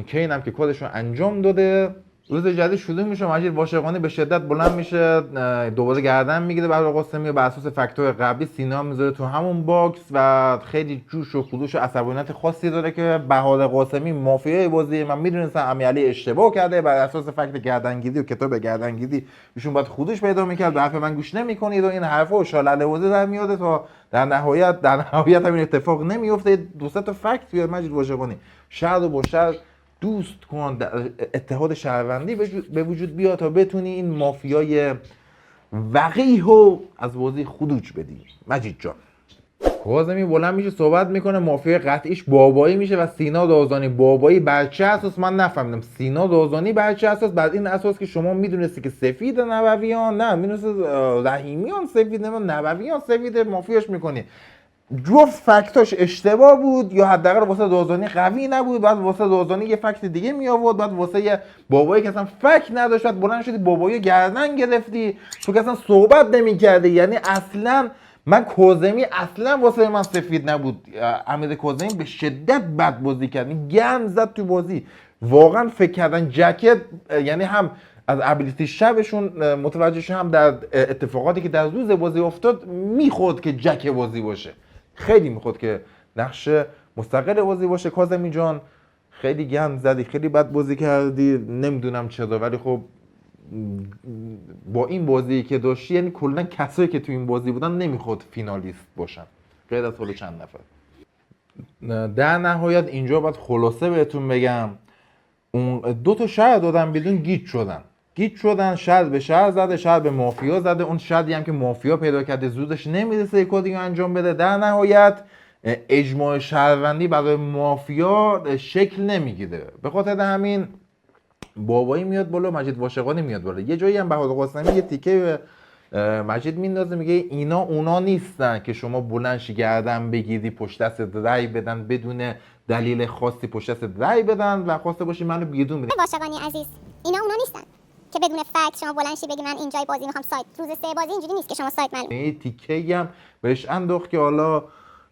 A: کین هم که کارشون انجام داده. روز جدید شروع میشه، مجید واشقانی به شدت بلند میشه، دوباره گردن میگیره بهار قاسمی و بر اساس فاکتور قبلی سینا میذاره تو همون باکس و خیلی جوش و خروش و عصبانیت خاصی داره که بهار قاسمی مافیای بازی. من میدونستم امیرعلی اشتباه کرده، بر اساس فکت گردنگیری و کتاب گردنگیری ایشون باید خروش پیدا میکرد، به حرف من گوش نمیکنید و این حرفا و شالله بازی در میاد تا در نهایت همین اتفاق نمیفته. دو سه تا فکت بیار مجید واشقانی، شهر و با شهر دوست کن، اتحاد شهروندی به وجود بیاد تا بتونی این مافیای وقیح رو از بازی خروج بدی. مجید جان کاظمی بلند میشه صحبت میکنه مافیا قطعیش بابایی میشه و سینا دازانی. بابایی بر چه اساس من نفهمیدم. سینا دازانی بر چه اساس؟ بعد این اساس که شما میدونستی که سفید نبویان، نه میدونستی رحیمیان سفید، نبویان سفید، مافیاش میکنی. جفت فکتاش اشتباه بود یا حداقل واسه دازانی قوی نبود. بعد واسه دازانی یه فکت دیگه می آورد، بعد واسه یه بابایی که اصلا فکت نداشت بعد بلند شدی بابایی گردن گرفتی تو که اصلا صحبت نمی‌کردی. یعنی اصلا من کاظمی اصلا واسه من سفید نبود. امیر کاظمی به شدت بد بازی کرد، گند زد تو بازی. واقعا فکر کردن جکت، یعنی هم از ابیلیتی شبشون متوجه شدم، هم در اتفاقاتی که در روز بازی افتاد میخورد که جک بازی باشه. خیلی میخورد که نقش مستقل بازی باشه. کاظمی جان خیلی گند زدی، خیلی بد بازی کردی، نمیدونم چرا، ولی خب با این بازی که داشتی یعنی کلا کسایی که تو این بازی بودن نمیخواد فینالیست باشن غیر از حالا چند نفر. در نهایت اینجا باید خلاصه بهتون بگم اون دو تا شهر دادن بدون گیج شدن. شهر به شهر زده، شهر به مافیا زده. اون شهری هم که مافیا پیدا کرده زودش نمیرسه یک کدی انجام بده. در نهایت اجماع شهروندی برای مافیا شکل نمیگیره. به خاطر همین بابایی میاد بالا، مجید واشقانی میاد بالا. یه جایی هم بهادر قاسمی یه تیکه به مجید میندازه، میگه اینا اونا نیستن که شما بلندشی گردن بگیری پشت دست رای بدن بدون دلیل خاصی، پشت دست رای بدن و خواسته باشی منو بیرون بدی.
C: واشقانی عزیز، اینا اونا نیستن که بدون فکت شما بلند شی بگی من اینجای بازی میخوام سایت. روز 3 بازی اینجوری نیست که شما سایت معلوم.
A: یه تیکه هم بهش انداخت که حالا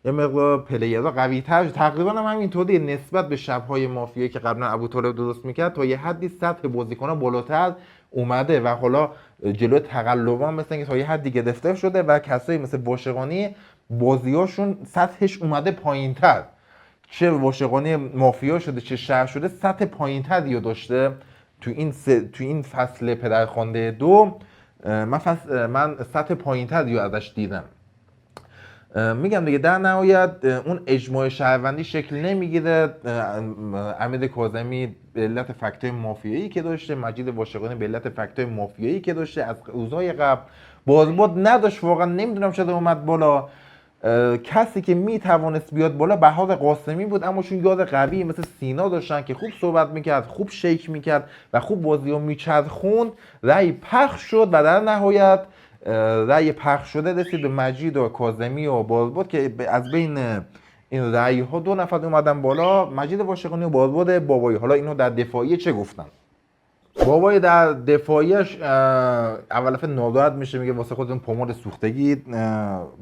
A: یه مقدار پلیرها قوی تر تقریبا هم همینطوری نسبت به شب‌های مافیایی که قبلا ابوطالب درست میکرد تا یه حدی سطح بازیکن‌ها بالاتر اومده و حالا جلوی تقلبا مثل اینکه تا یه حدی گرفته شده و کسایی مثل واشقانی بازیاشون سطحش اومده پایین‌تر. چه واشقانی مافیا شده چه شهر شده سطح پایین‌تری رو داشته تو این فصل پدرخوانده 2. من سطح پایین‌تری رو ازش دیدم. میگم دیگه در نهایت اون اجماع شهروندی شکل نمیگیره. امیر کاظمی به علت فکتای مافیایی که داشته، مجید واشقانی به علت فکتای مافیایی که داشته از روزهای قبل بازبود نداشت. واقعا نمیدونم چرا اومد بالا. کسی که میتوانست بیاد بالا بهادر قاسمی بود، اما چون یاد قوی مثل سینا داشتن که خوب صحبت میکرد، خوب شیک میکرد و خوب بازی رو میچرخوند، رأی پخش شد و در نهایت رأی پخش شده رسید به مجید و کاظمی و بازبود که از بین این رأی ها 2 نفر اومدن بالا، مجید واشقانی و بازبود بابایی. حالا اینو در دفاعیه چه گفتن؟ بابایی در دفاعیش اول ناراحت میشه، میگه واسه خودتون پماد سوختگی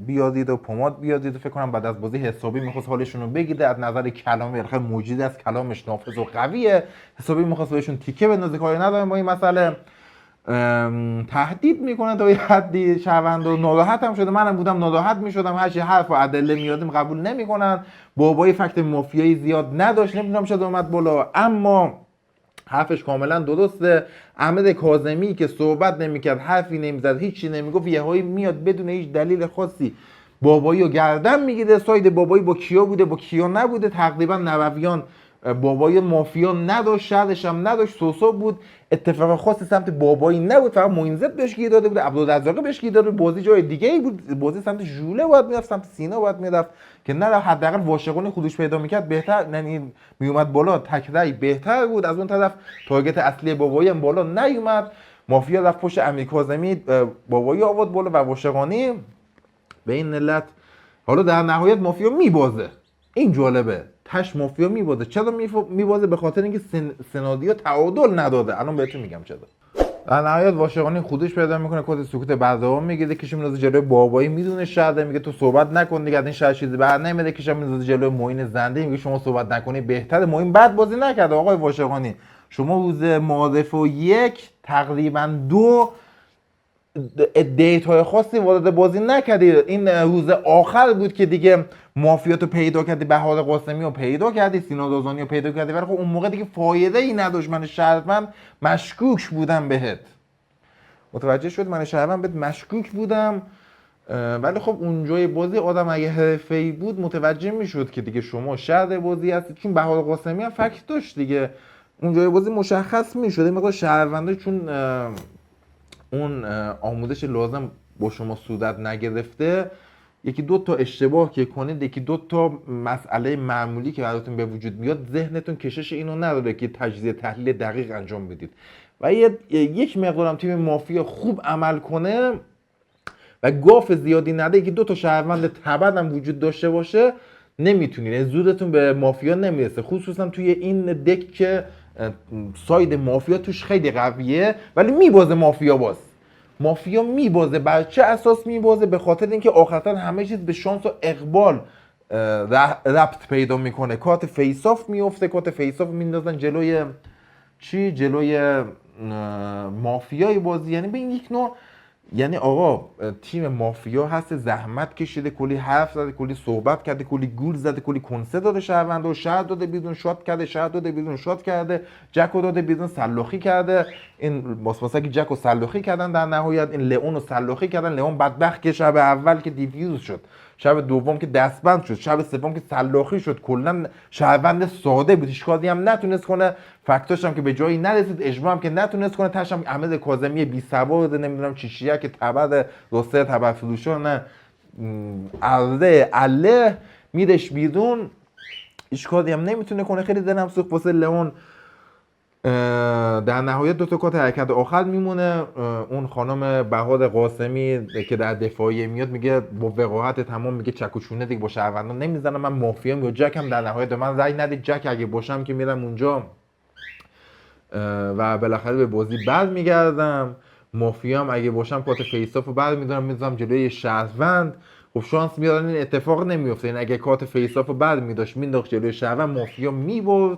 A: بیادید و پماد بیادید. فکر کنم بعد از بازی حسابی میخواست حالشون رو بگیره. از نظر کلامی بالاخره موجود از کلامش نافذ و قویه، حسابی میخواست بهشون تیکه بندازه. کاری ندارم با این مسئله، تهدید میکنه تا یه حدی شهروند و ناراحت هم شده. منم بودم ناراحت میشدم، هرچی حرف و ادله میادیم قبول نمیکنن. بابایی فکت مافیایی زیاد نداشت، نمیدونم چرا اومد بالا، اما حرفش کاملا درسته. امیر کاظمی که صحبت نمیکرد، حرفی نمیزد، هیچی نمیگفت، یهویی میاد بدون هیچ دلیل خاصی بابایی رو گردن میگیره. ساید بابایی با کیا بوده با کیا نبوده، تقریبا نبویان بابایی مافیا نداشت، شرش هم نداشت، سوسو بود. اتفاق خاصی سمت بابایی نبود، فقط معینزت بهش گیر داده بود، عبدالرزاق بهش گیر داده بود. بازی جای دیگه ای بود، بازی سمت ژوله باید میرفت، سمت سینا باید میرفت که نه حداقل واشقانی خودش پیدا میکرد بهتر، یعنی میومد بالا تکرای بهتر بود. از اون طرف تارگت اصلی بابایی هم بالا نیومد، مافیا رفت پشت امیر کاظمی، بابایی آورد بالا و واشقانی. به این علت حالا در نهایت مافیا میبازه. این جالبه، تش مافیا میبازه. چرا میبازه؟ به خاطر اینکه سناریو تعادل نداده. الان بهتون میگم چرا. در نهایت واشقانی خودش پیدا میکنه، کد سکوت بردوام میگیره، کشم میندازه جلوی بابایی، میدونه شهر، میگه تو صحبت نکن دیگه، از این شهر چیزی بر نمیاد. کشم میندازه جلوی معین زنده، میگه شما صحبت نکنی بهتره. معین بد بازی نکرده آقای واشقانی. شما روز معارفه و 1 تقریبا 2 دیتای خاصی وارد بازی نکردی. این روز آخر بود که دیگه مافیاتو پیدا کردی، بهادر قاسمی رو پیدا کردی، سینا دازانی رو پیدا کردی، ولی خب اون موقع دیگه فایده ای نداشت. من شهروند مشکوک بودم بهت، متوجه شد؟ من شهروند بهت مشکوک بودم، ولی خب اونجای بازی آدم اگه حرفه‌ای بود متوجه میشد که دیگه شما شهر بازی هستید، چون بهادر قاسمی هم فکت داشت دیگه. اونجای بازی مشخص میشد این مقدار شهرونده، چون اون آموزش لازم با شما صورت نگرفته، یکی دو تا اشتباه که کنید، یکی دو تا مسئله معمولی که براتون به وجود بیاد، ذهنتون کشش اینو نداره که تجزیه تحلیل دقیق انجام بدید. و یک مقدارم تیم مافیا خوب عمل کنه و گاف زیادی نده، یکی دو تا شهروند تبد هم وجود داشته باشه، نمیتونید، زودتون به مافیا نمیرسه. خصوصا توی این دک که ساید مافیا توش خیلی قویه ولی میبازه مافیا میبازه. بر چه اساس میبازه؟ به خاطر اینکه آخرتاً همه چیز به شانس و اقبال ربط پیدا میکنه. کارت فیساف میفته، کارت فیساف میندازن جلوی مافیای بازی. یعنی به این یک نوع، یعنی آقا تیم مافیا هست، زحمت کشیده، کلی حرف زده، کلی صحبت کرده، کلی گول زده، کلی کنسه داده شهرونده، شهر داده بیرون شات کرده، شهر داده بیرون شات کرده، جکو داده بیرون سلاخی کرده. این ماسماسکی جکو سلاخی کردن، در نهایت این لئون رو سلاخی کردن. لئون بدبخت که شب اول که دیفیوز شد، شب دوم که دستبند شد، شب سوم که سلاخی شد، کلا شهروند ساده بود، هیچ کاری هم نتونست کنه، فکتاش هم که به جایی نرسید، اجماع هم که نتونست کنه. تاش هم احمد کاظمی بی سواد نمیدونم چیشیه که تبر راسته تبر فروشان عله میدش بیرون، هیچ کاری هم نمیتونه کنه. خیلی دلم سوخت واسه لئون. در نهایت دو تا کات حرکت آخر میمونه. اون خانم بهار قاسمی که در دفاعیه میاد میگه با وقاحت تمام، میگه چک و چونه دیگه با شهروندان نمیزنم، من مافیام. یا جک هم در نهایت به من رأی ندید، جک اگه باشم که میرم اونجا و بالاخره به بازی برمیگردم. مافیام اگه باشم کات فیسافو برمیدارم میذارم جلوی شهروند. خب شانس میارن این اتفاق نمیفته. این اگه کات فیسافو برمیداشت مینداخت جلوی شهروند، مافیا میبرد.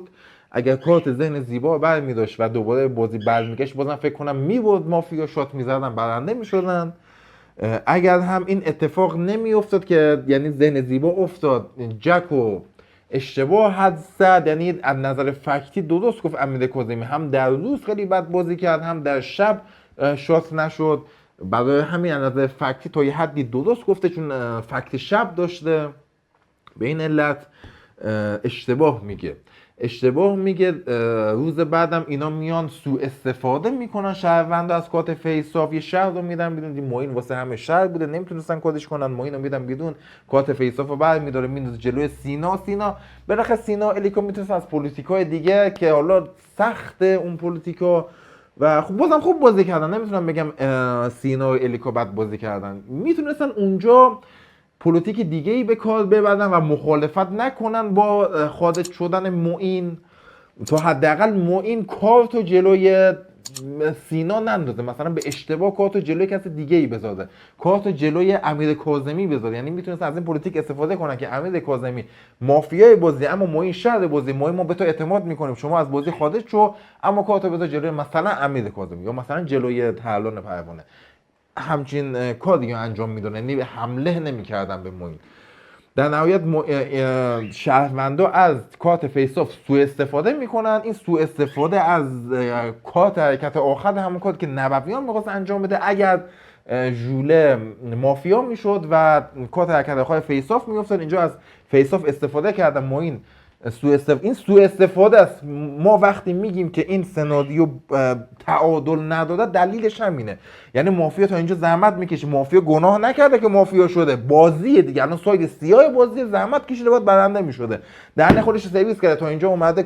A: اگر کارت ذهن زیبا برمی داشت و دوباره بازی برمیگشت، بازم فکر کنم میبرد، مافیا شات میزدن، برنده میشدن. اگر هم این اتفاق نمی افتاد که یعنی ذهن زیبا افتاد، جکو اشتباه حد زد، یعنی از نظر فکتی درست گفت امیر کاظمی، هم در روز خیلی بد بازی کرد، هم در شب شات نشد. برای همین از نظر فکتی تا یه حدی درست گفته، چون فکت شب داشته. به این علت اشتباه میگه. روز بعدم اینا میان سوء استفاده میکنن شهروندا از کارت فیساف، یه شهر رو میدن بیرون. موین واسه همه شهر بوده، نمیتونستن کارش کنن، موین رو میدن بیرون، کارت فیساف رو برمیداره میندازه جلوی سینا. بالاخره سینا الیکو میتونست از پلیتیکای دیگه که حالا سخت اون پلیتیکا و خب بازم خوب بازی کردن، نمیتونم بگم سینا و الیکو بد بازی کردن، میتونستن اونجا پلیتیک دیگه ای به کار ببرن و مخالفت نکنن با خارج شدن معین، تا حداقل معین کارتو جلوی سینا نندازه، مثلا به اشتباه کارتو جلوی کسی دیگه ای بذاره، کارتو جلوی امیر کاظمی بذاره. یعنی میتونست از این پلیتیک استفاده کنن که امیر کاظمی مافیای بازی اما معین شر بازی، معین ما به تو اعتماد میکنیم، شما از بازی خارج شو، اما کارتو بذار جلوی مثلا امیر کاظمی یا مثلا جلوی ترلان پروانه. همچین کار دیگه انجام میدونه، یعنی حمله نمیکردن به معین. در نهایت شهروندا از کارت فیساف سوء استفاده میکنن. این سوء استفاده از کارت حرکت آخر همون کارت که نبویان میخواست انجام بده. اگر ژوله مافیا میشد و کارت حرکت آخر فیساف میافتاد، اینجا از فیساف استفاده کردن. معین این سوء استفاده است. ما وقتی میگیم که این سناریو تعادل نداده، دلیلش همینه. یعنی مافیا تا اینجا زحمت میکشه، مافیا گناه نکرده که مافیا شده، بازیه دیگه، الان ساید سیاه بازی، زحمت کشیده باید برنده میشده، دهن خودش سرویس کرده، تا اینجا اومده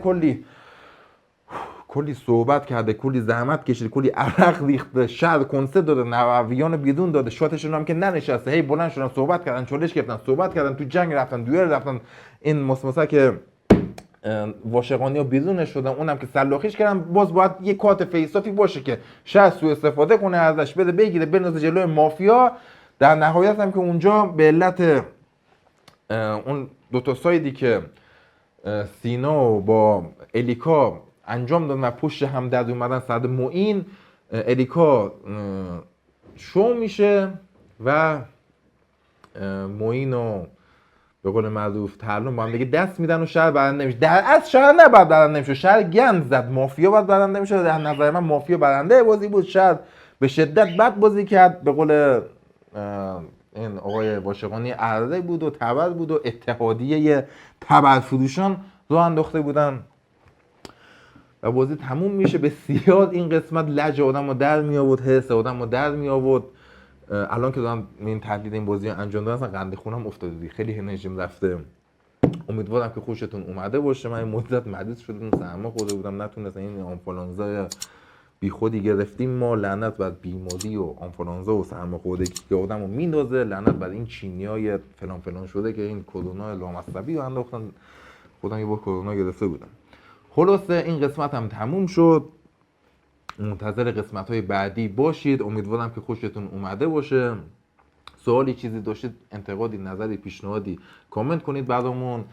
A: کلی صحبت کرده، کلی زحمت کشیده، کلی عرق ریخته، شر کنسه داده، نوویان بیرون داده، شاتشون هم که ننشسته، هی بلند شدن صحبت کردن، چالش گرفتن، صحبت کردن، تو جنگ رفتن، دوئل رفتن. این مسمسا که واشقانی ها بیرونش شدن، اونم که سلاخیش کردن. باز باید یه کارت فیسافی باشه که شاید سوء استفاده کنه ازش، بده بگیره بنازه جلوی مافیا. در نهایت هم که اونجا به علت اون دوتا سایدی که سینا با الیکا انجام دادن و پشت هم در اومدن سرد معین، الیکا شو میشه و معین و به قول معروف ترلون با هم دیگه دست میدن و شهر برنده میشه. در اصل شهر نباید برنده میشه، شهر گند زد، مافیا باید برنده میشه. در نظر من مافیا برنده بازی بود، شهر به شدت بد بازی کرد. به قول این آقای واشقانی عرضه بود و تبر بود و اتحادیه تبرفروشان رو انداخته بودن و بازی تموم میشه. بسیار این قسمت لج آدم رو در می آورد، حس آدم رو در می آورد. الان که دارم این تحلیل این بازی انجام دادم اصلا قند خونم افتاده، خیلی انرژیم رفته. امیدوارم که خوشتون اومده باشه. من این مدت مریض شدم، سرما خورده بودم، نتونستم این آنفولانزا بی خودی گرفتیم ما. لعنت بر بیماری و آنفولانزا و سرماخوردگی که آدمو میندازه. لعنت بر این چینیای فلان فلان شده که این کرونا لامصبی رو انداختن. خودم یه بار کرونا گرفته بودم. خلاصه این قسمت هم تموم شد. منتظر قسمت‌های بعدی باشید. امیدوارم که خوشتون اومده باشه. سوالی چیزی داشتید، انتقادی، نظری، پیشنهادی، کامنت کنید برامون.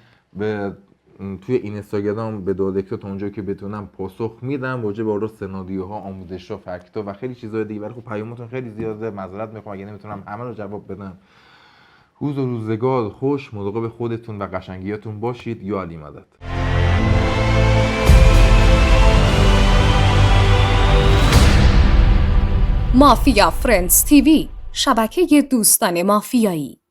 A: توی اینستاگرام به دایرکت تا اونجایی که بتونم پاسخ میدم راجع به اون سناریوها، آموزش‌ها، فکت‌ها و خیلی چیزای دیگه. ولی خب پیامتون خیلی زیاده، معذرت میخوام اگه نمیتونم همه رو جواب بدم. روز و روزگار خوش، مراقب خودتون و قشنگیاتون باشید. یا علی مدد.
H: مافیا فرندز تیوی، شبکه دوستان مافیایی.